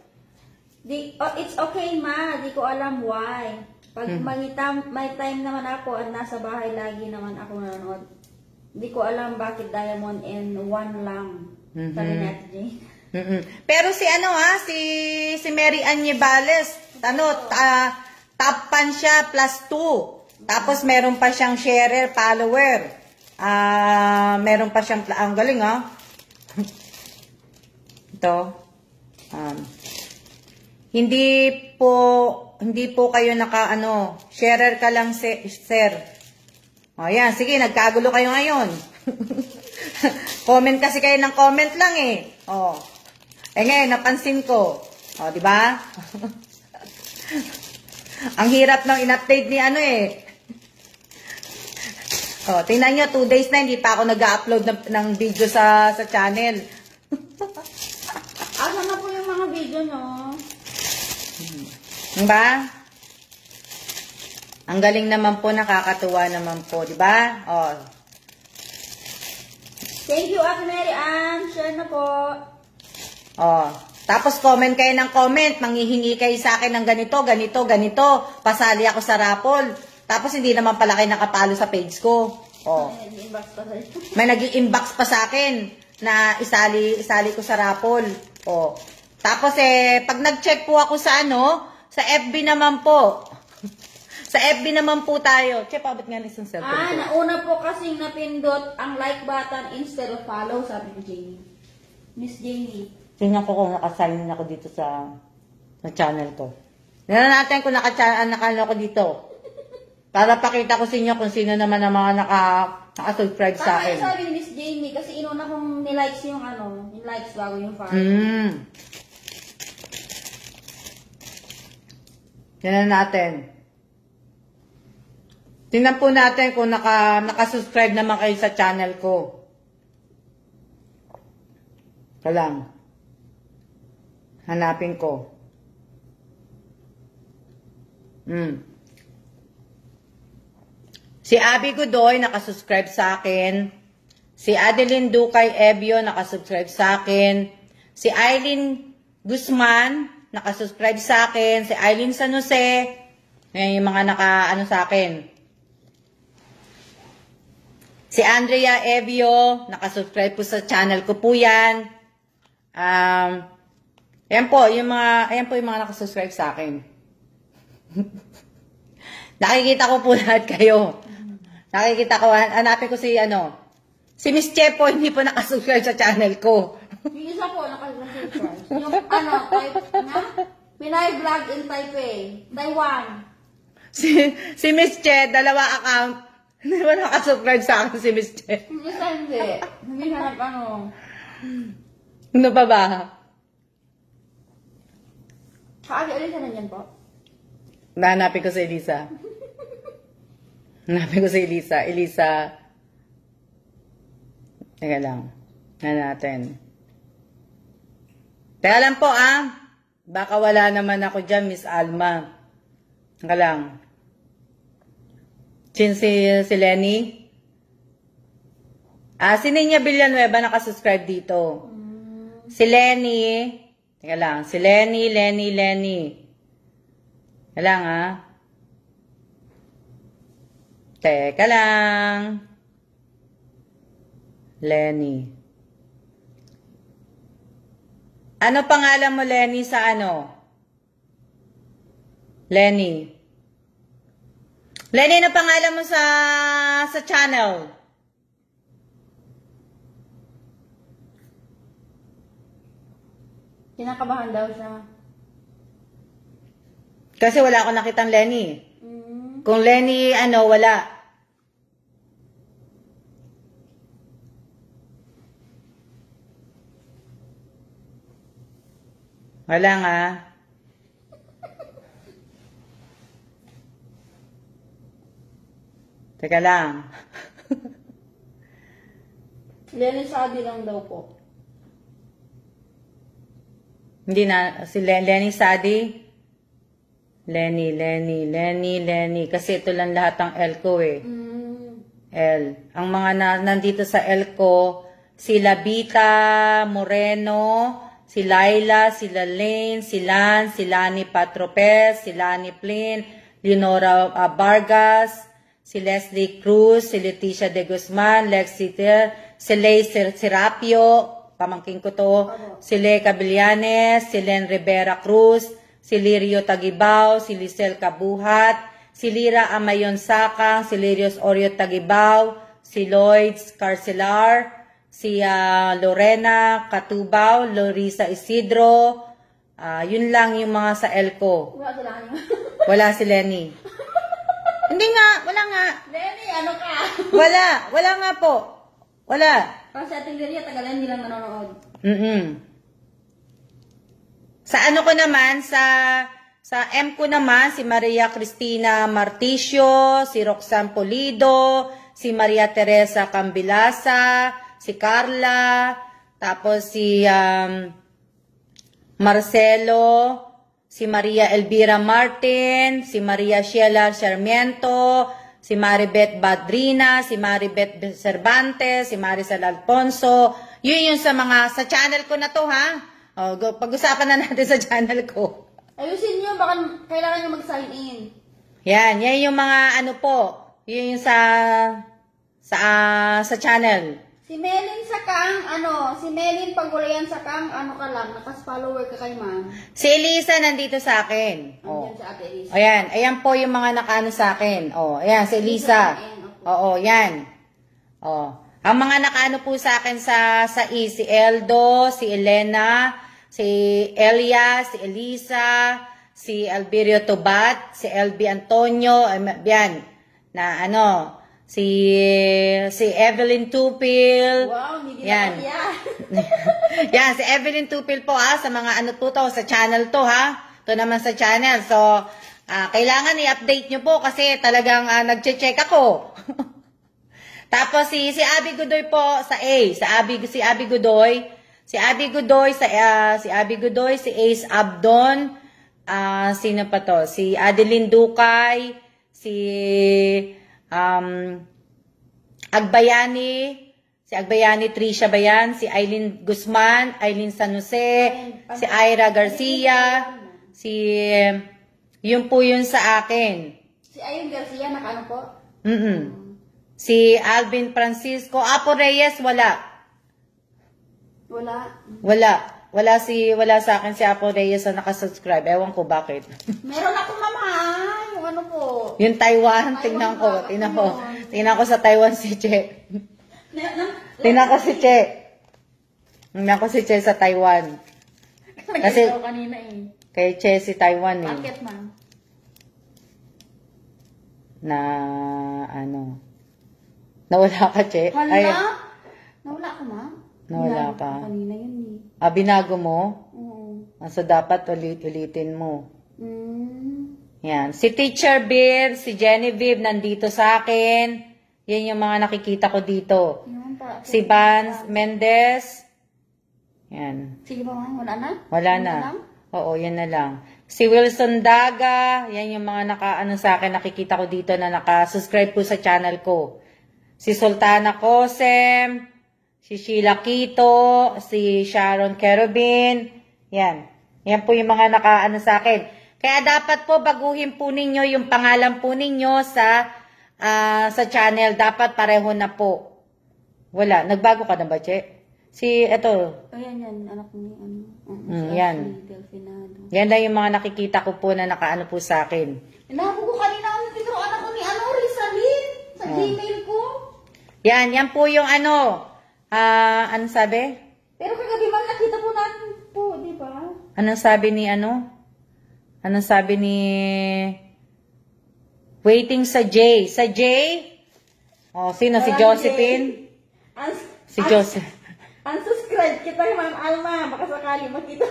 It's okay, ma. Di ko alam why. Pag may time naman ako at nasa bahay lagi naman ako nanonood. Di ko alam bakit diamond and one lang. Sabi natin, Pero si si Mary Ann Bales, top fan siya +2. Tapos meron pa siyang sharer, follower. Meron pa siyang, ang galing Ito. Hindi po kayo sharer ka lang, sir. O yan, sige, nagkagulo kayo ngayon. Comment kasi kayo ng comment lang eh. O. Ngayon, napansin ko. O, di ba? Ang hirap ng in-update ni O, tingnan nyo, 2 days na, hindi pa ako nag-upload ng video sa channel. Asa na po yung mga video, no? Diba? Ang galing naman po, nakakatuwa naman po, di ba? O. Thank you, Ate Mary Ann. Share na po. O. Tapos comment kayo ng comment, manghihingi kayo sa akin ng ganito, ganito, ganito. Pasali ako sa raffle. Tapos hindi naman pala kayo nakapalo sa page ko. O. May nag-i-inbox pa sa akin na isali ko sa raffle. O. Tapos pag nag-check po ako sa sa FB naman po. Sa FB naman po tayo. Che, pabot nga isang cellphone ko. Nauna po kasing napindot ang like button instead of follow, sabi ni Jamie. Miss Jamie. Tingnan ko kung nakasign ako dito sa channel ko. Tingnan natin kung nakano ako dito. Para pakita ko sa inyo kung sino naman ang mga naka-subscribe sa akin. Tama sabi ni Miss Jamie kasi inuna kong nilikes yung nilikes bago yung follow. Tingnan natin. Tingnan po natin kung naka-subscribe naman kayo sa channel ko. Ito lang. Hanapin ko. Si Abby Godoy, nakasubscribe sa akin. Si Adeline Ducay Ebio, nakasubscribe sa akin. Si Eileen Guzman, nakasubscribe sa akin. Si Eileen San Jose, yan yung mga sa akin. Si Andrea Evio, nakasubscribe po sa channel ko po yan. Ayan po yung mga nakasubscribe sa akin. Nakikita ko po lahat kayo. Nakikita ko, hanapin ko si Miss Chepo, hindi po nakasubscribe sa channel ko. Yung isa po, nakasubscribe. Yung Pinay Vlog in Taipei, Taiwan. Si Miss Che, 2 account. Hindi ba nakasubscribe sa akin si Miss Che? Yung isa hindi. Hindi hanap Ano pa ba? Kaagi ulit na yan po. Hanapin ko si Elisa. Hanapin ko si Elisa. Elisa. Teka lang. Natin. Teka lang po Baka wala naman ako dyan, Miss Alma. Teka lang. Si Lenny? Si Ninya Villanueva nakasubscribe dito. Si Lenny. Teka lang. Si Lenny. Teka lang Teka lang. Lenny. Ano pangalan mo, Lenny, sa ano? Lenny. Lenny, ano pangalan mo sa channel? Kinakabahan daw siya. Kasi wala akong nakitang Lenny. Kung Lenny, wala. Wala nga. Teka lang. Lenny Sadi lang daw po. Hindi na. Si Lenny Sadi. Lenny. Kasi ito lang lahat ang L ko L. Ang mga nandito sa L ko, si Labita Moreno, si Laila, si Lalaine, si Lan, si Lani Patropez, si Lani Plin, Leonora Vargas, si Leslie Cruz, si Leticia de Guzman, Lexi Ter, si Lei Serapio, pamangking ko to, si Lei Cabellanes, si Len Rivera Cruz, si Lirio Tagibao, si Lisel Kabuhat, si Lira Amayon Sakang, si Lirios Orio Tagibao, si Lloyds Carcelar, si Lorena Katubao, Lorisa Isidro, yun lang yung mga sa L ko. Wala si Lenny. Hindi nga, wala nga. Lenny, ano ka? Wala nga po. Wala. Kasi ating Liria, tagalan nilang nanonood. Sa ano ko naman, sa M ko naman, si Maria Cristina Marticio, si Roxanne Polido, si Maria Teresa Cambilasa, si Carla, tapos si Marcelo, si Maria Elvira Martin, si Maria Sheila Sarmiento, si Maribeth Badrina, si Maribeth Cervantes, si Maricel Alfonso. Yun yung sa channel ko na to, pag-usapan na natin sa channel ko. Ayusin nyo, baka kailangan nyo mag-sign in. Yan yung mga yun yung sa channel. Si Melin si Melin Pagulayan Sakang, ka lang, nakas-follower ka kay ma'am. Si Elisa nandito sa akin. Andyan si Ate Elisa. Ayan po yung mga nakaano sa akin. Ayan, si Elisa. Yan. Ang mga nakaano po sa akin sa si Eldo, si Elena, si Elia, si Elisa, si Alberio Tobat, si LB Antonio, yan, si Evelyn Tupil. Wow, hindi yan. Yan, si Evelyn Tupil po sa mga sa channel to Ito naman sa channel. So, kailangan i-update nyo po kasi talagang nagche-check ako. Tapos si Abby Godoy po sa A, si Abby Godoy, si Ace Abdon, sino pa to? Si Adeline Ducay, si Agbayani Tricia Bayan, si Aileen Guzman, Aileen San Jose, si Ira Garcia, yun po yun sa akin. Si Aileen Garcia, nakaano po? Si Alvin Francisco, Apo Reyes, wala. Wala sa akin si Apo Reyes na nakasubscribe. Ewan ko bakit. Meron ako mama, yung ano po. Yung Taiwan, tingnan ko sa Taiwan si Che. Tingnan ko si Che sa Taiwan. Kasi kanina kay Che si Taiwan Bakit, ma'am? Nawala ka, Che? Nawala ka, ma'am? Nawala ka. Kanina yun Binago mo? Oo. So, dapat ulit-ulitin mo. Mm. Yan. Si Teacher Beer, si Genevieve, nandito sa akin. Yan yung mga nakikita ko dito. Yan pa. Si Vance Mendez. Yan. Sige ba, ma'am? Wala na? Wala na. Oo, yan na lang. Si Wilson Daga. Yan yung mga naka-ano sa akin, nakikita ko dito na naka-subscribe po sa channel ko. Si Sultana Cosem. Si Sheila Quito. Si Sharon Kerubin. Yan. Yan po yung mga naka-ano sa akin. Kaya dapat po baguhin po ninyo yung pangalan po ninyo sa channel. Dapat pareho na po. Wala. Nagbago ka na ba, Che? Si, eto. Ayan, yan. Anak ni, Yan. Delfinado. Yan na yung mga nakikita ko po na nakaano po sa akin. Inahabog ko kanina ang tinuruan ako ni Rizalin sa Gmail ko. Yan po yung ano sabi? Pero kagabi man nakita po natin po, di ba? Anong sabi ni Anong sabi ni waiting sa J? Sa J? Oh, sino? Si Josephine? Si Joseph. Unsubscribe kita, Ma'am Alma. Baka sakali makita.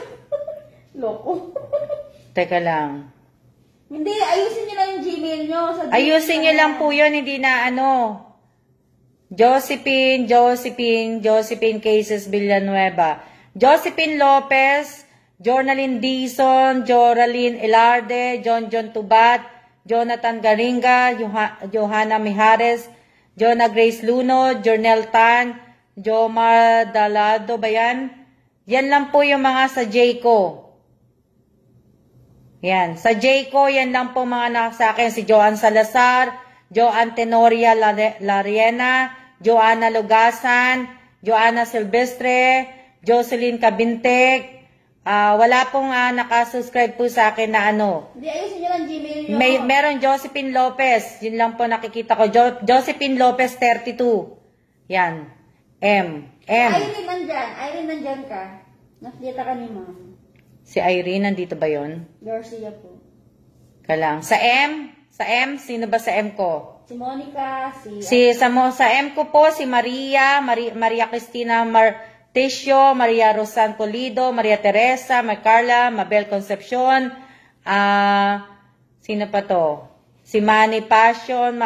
Loko. Teka lang. Hindi, ayusin nyo lang yung Gmail nyo. Ayusin nyo lang po yun, hindi na Josephine Cases Villanueva. Josephine Lopez, Jornalyn Dizon, Joraline Elarde, John Tubat, Jonathan Garinga, Johanna Mijares, Jonah Grace Luno, Jornel Tan, Jomar Dalado ba yan? Yan lang po yung mga sa J ko. Yan. Sa J ko, yan lang po mga nasa akin. Si Joan Salazar, Joan Tenoria Lariena, Joanna Lugasan, Joanna Silvestre, Jocelyn Cabintec. Wala pong nakasubscribe po sa akin na Hindi, ayusin nyo lang Gmail nyo. Meron Josephine Lopez. Yun lang po nakikita ko. Josephine Lopez 32. Yan. Irene nandyan ka. Nakita ka ni Ma'am. Si Irene, nandito ba yun? Garcia po. Kalang. Sa M, sino ba sa M ko? Si Monica, sa M ko po, si Maria Cristina Martesio, Maria Rosan Polido, Maria Teresa, Carla, Mabel Concepcion, sino pa to? Si Manny Passion,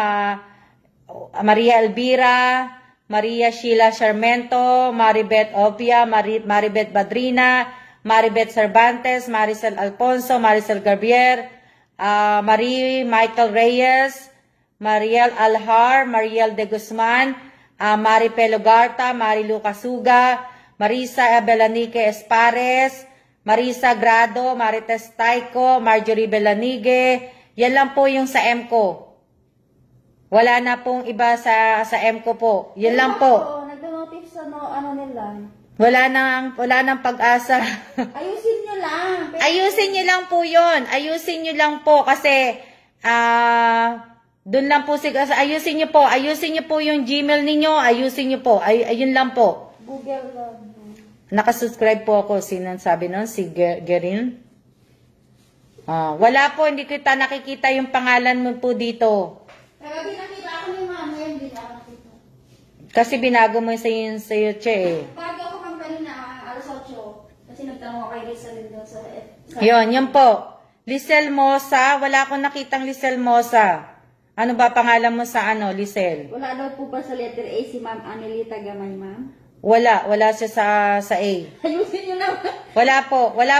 Maria Elvira, Maria Sheila Sarmento, Maribeth Opia, Maribeth Badrina, Maribeth Cervantes, Maricel Alfonso, Maricel Garbier, Marie Michael Reyes, Mariel Alhar, Mariel de Guzman, Mari Pelogarta, Mari Lucas Suga, Marisa Belanique Espares, Marisa Grado, Marites Taiko, Marjorie Belanigue. Yan lang po yung sa M ko. Wala na pong iba sa M ko po. Yan lang po. Nagdo-notice sa nila. Wala nang pag-asa. Ayusin nyo lang. Ayusin nyo lang po yun. Ayusin nyo lang po kasi doon lang po ayusin nyo po yung Gmail ninyo. Ayusin nyo po. Ayun lang po. Google lang. Nakasubscribe po ako. Sino sabi nun? Si Gerin? Wala po. Hindi kita nakikita yung pangalan mo po dito. Kaya nakita ako ni Mama. Hindi na nakita. Kasi binago mo sa'yo, Che eh. Bago ako kang kanina, alas 8. Kasi nagtanong ako kay Lisa din doon sa... Yun po. Lisel Mosa. Wala akong nakitang Lisel Mosa. Ano ba pangalan mo sa Lisel? Wala daw po ba sa letter A si Ma'am Anelita Gamay, Ma'am? Wala siya sa A. Ayusin nyo na. Wala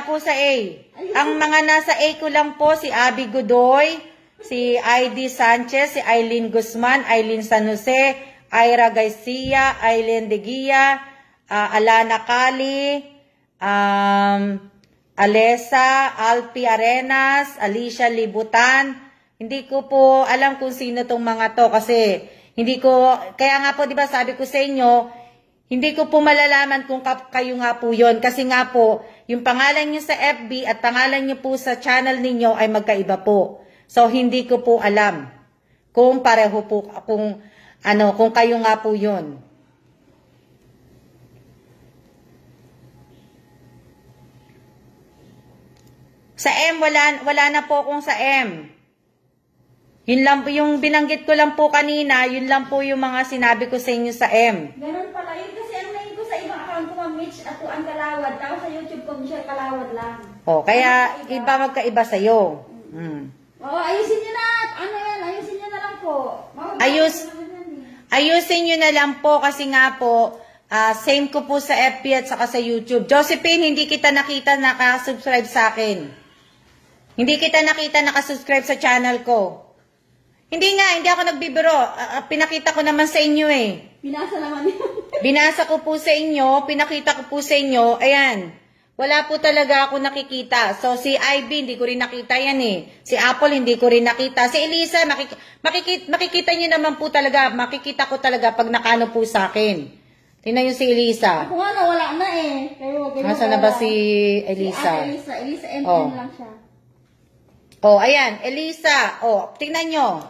po sa A. Ang mga nasa A ko lang po, si Abby Godoy, si Aidy Sanchez, si Eileen Guzman, Eileen San Jose, Ira Garcia, Aileen De Guia, Alana Cali, Alesa, Alpi Arenas, Alicia Libutan. Hindi ko po alam kung sino tong mga to kasi kaya nga po 'di ba sabi ko sa inyo, hindi ko po malalaman kung kayo nga po 'yon kasi nga po yung pangalan niyo sa FB at pangalan niyo po sa channel ninyo ay magkaiba po. So hindi ko po alam kung pareho po kung kayo nga po 'yon. Sa M wala na po kung sa M. Yun lang po, yung binanggit ko lang po kanina, yun lang po yung mga sinabi ko sa inyo sa M. Ganun pala. Yun kasi ang name ko sa ibang account ko, Ma'am Twitch at ang Kalawad. Tapos sa YouTube ko, Michelle Kalawad lang. Oh, kaya iba magkaiba sa'yo. Oo, ayusin nyo na. Ano yan? Ayusin nyo na lang po. Ayusin nyo na lang po kasi nga po, same ko po sa FB at saka sa YouTube. Josephine, hindi kita nakita nakasubscribe sa akin. Hindi kita nakita nakasubscribe sa channel ko. Hindi ako nagbibiro. Pinakita ko naman sa inyo eh. Binasa naman yun. Binasa ko po sa inyo, pinakita ko po sa inyo, ayan. Wala po talaga ako nakikita. So, si Ivy, hindi ko rin nakita yan eh. Si Apple, hindi ko rin nakita. Si Elisa, makikita nyo naman po talaga, makikita ko talaga pag nakano po sa akin. Tingnan nyo si Elisa. Ako nga wala na eh. Nasaan na ba si Elisa? Elisa MN lang siya. Oh, ayan, Elisa. Oh, tingnan nyo.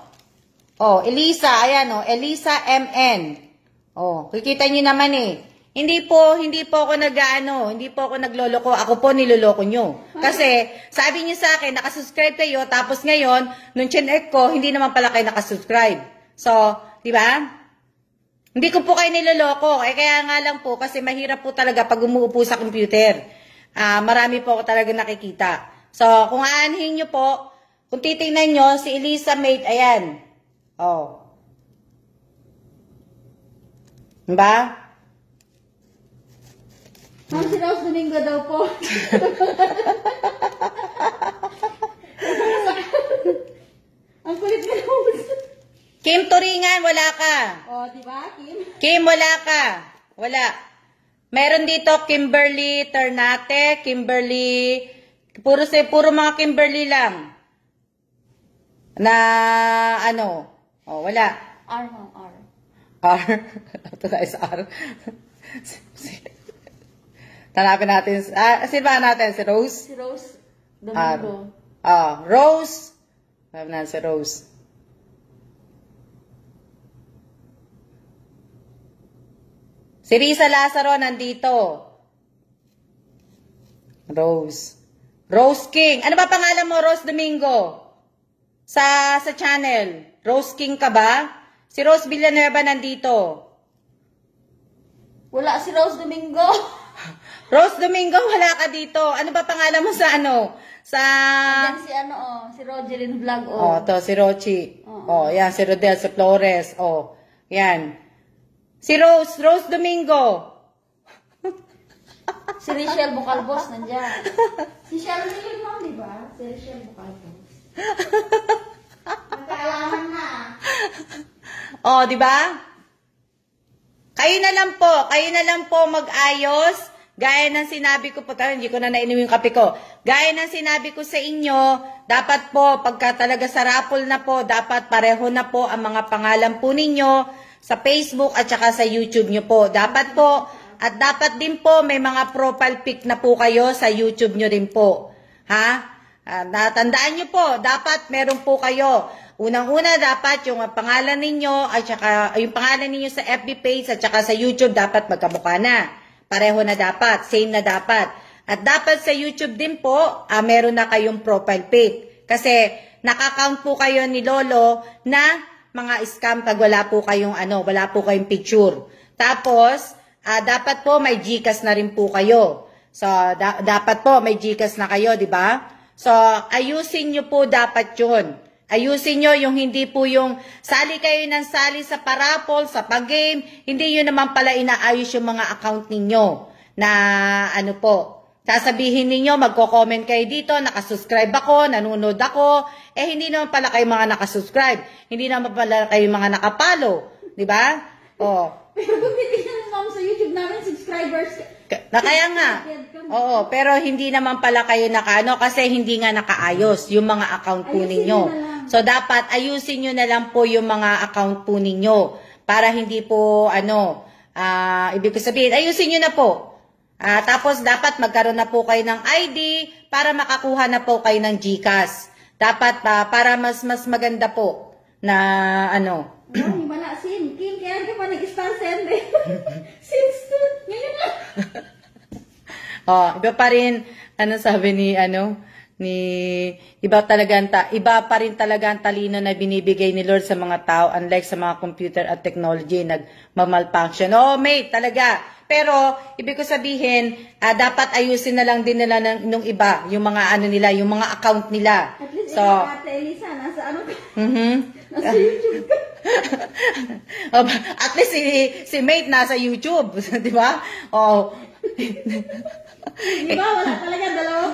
Oh, Elisa, ayan oh, Elisa MN. Oh, kikita nyo naman eh. Hindi po ako hindi po ako nagloloko. Ako po niloloko nyo. Kasi, sabi nyo sa akin, nakasubscribe kayo, tapos ngayon, nung chinek ko, hindi naman pala kayo nakasubscribe. So, di ba? Hindi ko po kayo niloloko. Kaya nga lang po, kasi mahirap po talaga pag umuupo sa computer. Marami po ako talaga nakikita. So, kung aanhin nyo po, kung titingnan nyo, si Elisa Mate, ayan. Oh. Diba? Si Rose Domingo daw po. Ang kulit ni Rose. Kim Turingan, wala ka. Oh, diba, Kim? Kim, wala ka. Wala. Meron dito Kimberly Ternate, Kimberly, puro mga Kimberly lang. Na, ano, oh, wala. R. R. Ito tayo sa R. Tanapin natin. Sino natin? Si Rose? Si Rose Domingo. Rose. Tanapin natin si Rose. Si Risa Lazaro nandito. Rose. Rose King. Ano ba pangalan mo, Rose Domingo? Sa channel. Rose King ka ba? Si Rose Villanueva nandito. Wala si Rose Domingo. Rose Domingo, wala ka dito. Ano ba pangalan mo sa ano? Sa... Yan si si Rogerin Vlog, to, si Rochi. Yan, si Rodel, si Flores, yan. Si Rose Domingo. Si Richelle Bucalbos, nandiyan. Si Cheryl Mom, di ba? Si Richelle Bucalbos. Magkaalaman na. Di ba? Kayo na lang po mag-ayos. Gaya ng sinabi ko po, hindi ko na nainom yung kape ko. Gaya ng sinabi ko sa inyo, dapat po, pagka talaga sa raffle na po, dapat pareho na po ang mga pangalan po ninyo sa Facebook at saka sa YouTube nyo po. Dapat po, at dapat din po, may mga profile pic na po kayo sa YouTube nyo rin po. Ha? Natandaan nyo po, dapat meron po kayo. Unang-una, dapat yung pangalan ninyo, at saka yung pangalan ninyo sa FB page at saka sa YouTube, dapat magkamukha na. Pareho na dapat, same na dapat. At dapat sa YouTube din po, meron na kayong profile pic. Kasi nakakount po kayo ni Lolo na mga scam pag wala po kayong wala po kayong picture. Tapos, dapat po may GCash na rin po kayo. So, dapat po may GCash na kayo, di ba? So, ayusin nyo po dapat yun. Ayusin nyo yung hindi po yung sali kayo ng sali sa parapol, sa pag-game, hindi yun naman pala inaayos yung mga account ninyo na sasabihin ninyo, magko-comment kayo dito, nakasubscribe ako, nanonood ako, hindi naman pala kayo mga nakasubscribe, hindi naman pala kayo mga nakapalo, di ba? Pero gumitin na sa YouTube namin, subscribers. Kaya nga. Pero hindi naman pala kayo kasi hindi nga nakaayos yung mga account po ninyo. So, dapat ayusin nyo na lang po yung mga account po ninyo para hindi po, ibig ko sabihin, ayusin nyo na po. Tapos, dapat magkaroon na po kayo ng ID para makakuha na po kayo ng GCash. Dapat para mas maganda po na, Wala, Kim, kaya ka pa nag-star send eh. Since ngayon lang. Iba pa rin, sabi ni, Iba pa rin talaga ang talino na binibigay ni Lord sa mga tao, unlike sa mga computer at technology nagmamalfunction. Oh, mate, talaga. Pero ibig ko sabihin, dapat ayusin na lang din nila nung iba, yung mga ano nila, yung mga account nila. At least So, Ate Elisa, nasa ano ka? Nasa YouTube ka. At least si mate nasa YouTube, di ba? Oh. Di ba? Wala talaga, dalawa.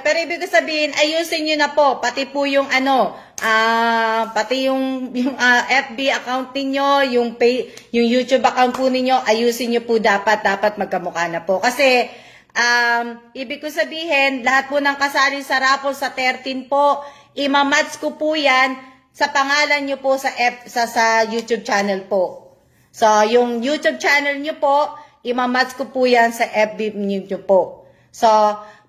Pero ibig ko sabihin, ayusin nyo na po, pati po yung pati yung FB account ninyo, yung YouTube account po ninyo, ayusin nyo po dapat magkamukha na po. Kasi, ibig ko sabihin, lahat po ng kasali sa raffle sa 13 po, imamatch ko po yan sa pangalan nyo po sa YouTube channel po. So, yung YouTube channel nyo po, imamatch ko po yan sa FB nyo po. So,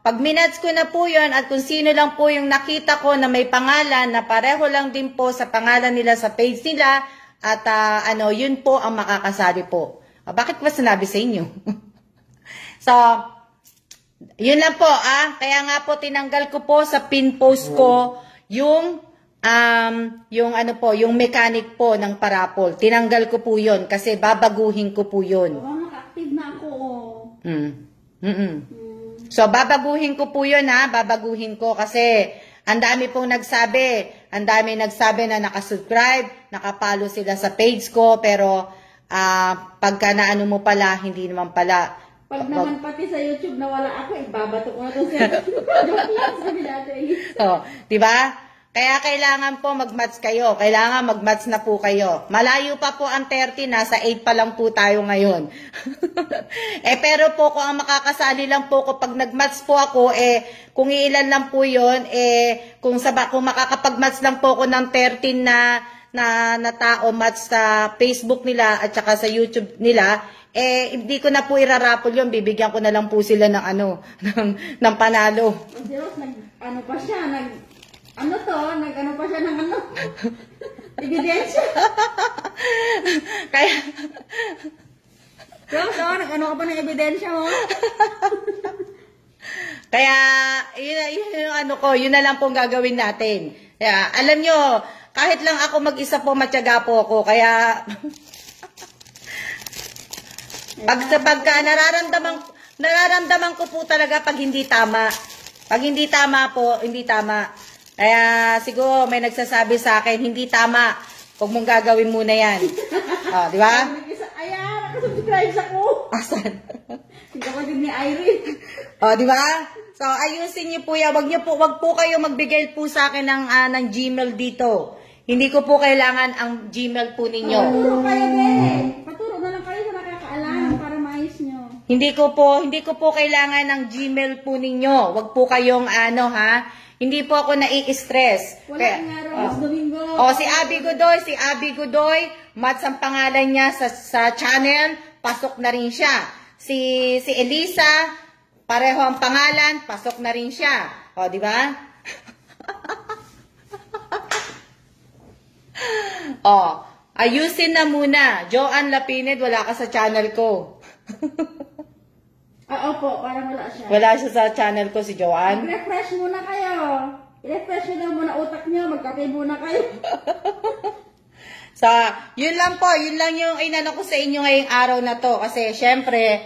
pag minatch ko na po yun at kung sino lang po yung nakita ko na may pangalan na pareho lang din po sa pangalan nila sa page nila at yun po ang makakasali po. Bakit ba sinabi sa inyo? So, yun lang po Kaya nga po tinanggal ko po sa pin post ko yung yung mechanic po ng parapol. Tinanggal ko po yun kasi babaguhin ko po yun. Naka-active na ako. So, babaguhin ko po yun babaguhin ko kasi ang dami pong nagsabi na nakasubscribe, nakapalo sila sa page ko, pero pagka naano mo pala, hindi naman pala. Pag naman pati sa YouTube na wala ako, ibabato ko na ito sa sabi natin. Di ba? Kaya kailangan po mag-match kayo. Kailangan mag-match na po kayo. Malayo pa po ang 30, nasa 8 pa lang po tayo ngayon. Pero po kung ang makakasali lang po ko pag nag-match po ako, kung ilan lang po yun, kung makakapag-match lang po ako ng 13 na tao match sa Facebook nila at saka sa YouTube nila, hindi ko na po irarapol yun. Bibigyan ko na lang po sila ng ng panalo. Si Rose, nag-ano pa siya, nag-ano pa siya ng ebidensya. Kaya, Rose, nag-ano ka pa ng ebidensya mo? Kaya, yun na lang pong gagawin natin. Kaya, alam nyo, kahit lang ako mag-isa po, matyaga po ako. Kaya, pagka nararamdaman ko po talaga pag hindi tama. Pag hindi tama po, hindi tama. Kaya siguro may nagsasabi sa akin, hindi tama. Huwag mong gagawin muna yan. Di ba? Ayan, nakasubscribe ako. Asan? Hindi ako din ni Irene. Di ba? So, ayusin niyo po yan. Wag po kayo magbigay po sa akin ng Gmail dito. Hindi ko po kailangan ang Gmail po ninyo. Paturo kayo Paturo na lang kayo sa nakakaalam para maayos nyo. Hindi ko po kailangan ng Gmail po ninyo. Wag po kayong hindi po ako nai-stress. Wala nga Rose Domingo. Si Abby Godoy, match ang pangalan niya sa channel, pasok na rin siya. Si Elisa, pareho ang pangalan, pasok na rin siya. Di ba? Ayusin na muna. Joanne Lapined, wala ka sa channel ko. Opo, parang wala siya. Wala siya sa channel ko, si Joanne. Mag-refresh muna kayo. I-refresh nyo lang muna utak nyo. Magkape muna kayo. Yun lang po. Yun lang yung inano ko sa inyo ngayong araw na to. Kasi, syempre,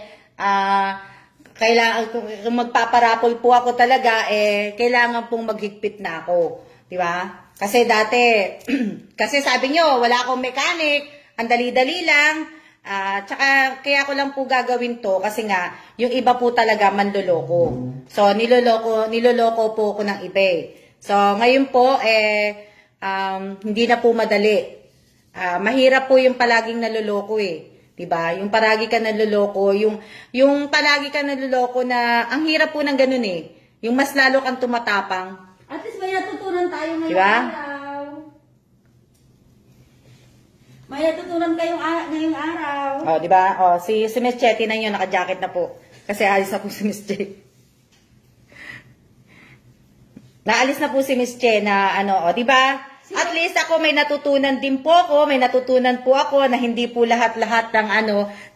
kailangan, kung magpaparapol po ako talaga, kailangan pong maghigpit na ako. Di ba? Kasi dati, kasi sabi nyo, wala akong mechanic, ang dali-dali lang. Tsaka kaya ko lang po gagawin to kasi nga yung iba po talaga manloloko. So niloloko po ako ng iba. So ngayon po hindi na po madali. Mahirap po yung palaging naloloko 'di ba? Yung palagi ka naloloko, yung palagi ka naloloko na ang hirap po ng ganun Yung mas lalo kang tumatapang. At least may natutunan tayo ngayong diba? araw. May natutunan kayong ngayong araw. Di ba? Si Miss Chetty na yun, naka-jacket na po. Kasi alis na po si Miss Che. Naalis na po si Miss Che na di ba? At least ako may natutunan din po ako, may natutunan po ako na hindi po lahat-lahat ng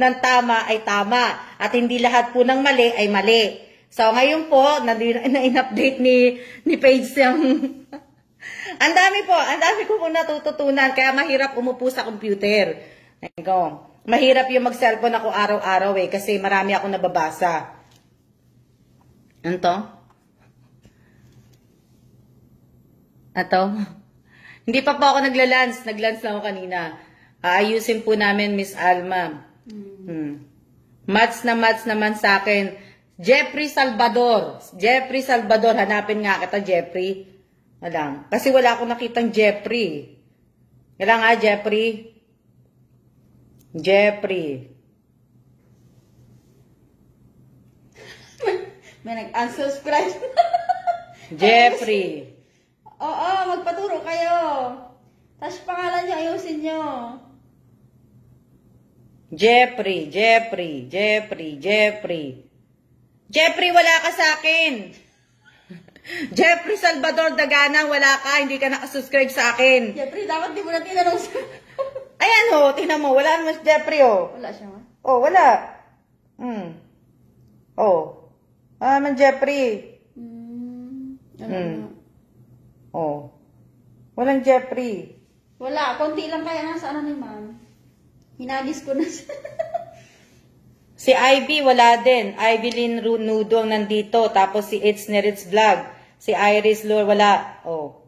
ng tama ay tama at hindi lahat po ng mali ay mali. So, ngayon po, na-in-update ni Paige yung... ang dami ko pong natututunan, kaya mahirap umupo sa computer. Ayun. Mahirap yung mag-cellphone ako araw-araw kasi marami ako nababasa. Ano to? Ato? Hindi pa po ako naglalans. Naglans lang ako kanina. Aayusin po namin, Miss Alma. Mats naman sa akin. Jeffrey Salvador. Hanapin nga kita, Jeffrey. Walang. Kasi wala akong nakitang Jeffrey. Kailan nga, Jeffrey? May nag-unsubscribe. Jeffrey. Oo, magpaturo kayo. Tapos pangalan nyo, ayusin nyo. Jeffrey, wala ka sa akin. Jeffrey Salvador Dagana, wala ka. Hindi ka nakasubscribe sa akin. Jeffrey, dapat di mo na tinanong sa... Ayan ho, tingnan mo. Wala naman si Jeffrey ho. Wala siya, ma? Oh, wala. Oh. Wala naman Jeffrey. Oh. Walang Jeffrey. Wala, konti lang kaya nasa ano ni ma'am. Hinagis ko na siya. Si Ivy, wala din. Ivy Lynn Nudo ang nandito. Tapos si It's Nerits Vlog. Si Iris Lure, wala. Oh.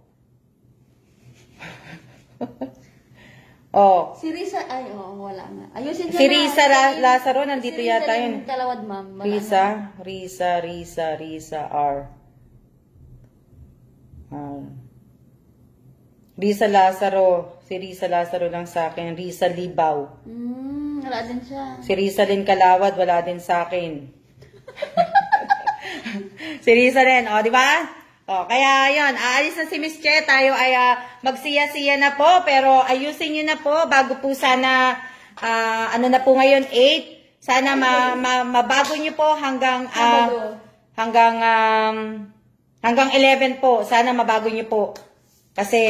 Oh. Si Risa, ay, oo, wala nga. Ayusin nyo Si Risa Lazaro, nandito si yata Risa yun. yung Talawad, ma'am. Wala Risa, R. Risa Lazaro. Si Risa Lazaro lang sa akin. Risa Libaw. Wala din siya. Si Risa Lynn Kalawad, wala din sa akin. Si Risa rin, o, di ba? O, kaya yon, aalis na si Miss Che, tayo ay magsiya-siya na po, pero ayusin nyo na po, bago po sana, ano na po ngayon, 8, sana mabago nyo po hanggang 11 po, sana mabago nyo po. Kasi,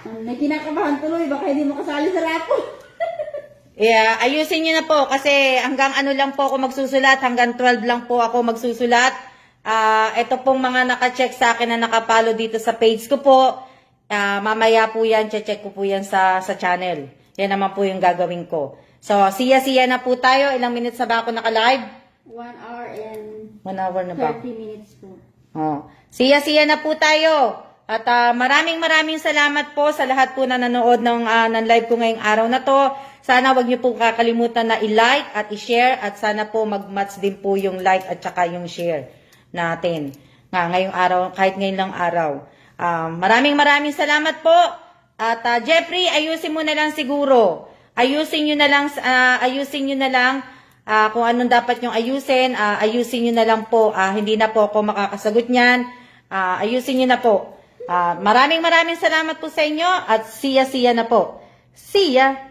may kinakabahan tuloy, baka hindi mo kasali sa rapo. yeah, ayusin nyo na po kasi hanggang ano lang po ako magsusulat, hanggang 12 lang po ako magsusulat. Ito pong mga naka-check sa akin na nakapalo dito sa page ko po. Mamaya po yan, check ko po yan sa channel. Yan naman po yung gagawin ko. So, siya na po tayo. Ilang minutes na ba ako naka-live? 1 hour and 1 hour na ba? 30 minutes po. Oh. Siya na po tayo. At maraming salamat po sa lahat po na nanood ng live ko ngayong araw na to. Sana wag niyo po kakalimutan na i-like at i-share at sana po mag-match din po yung like at saka yung share natin. Ngayong araw, kahit ngayon lang araw. Maraming salamat po. At Jeffrey, ayusin mo na lang siguro. Ayusin niyo na lang kung anong dapat yung ayusin. Ayusin niyo na lang po. Hindi na po ako makakasagot niyan. Ayusin niyo na po. Maraming salamat po sa inyo at siya na po. See ya!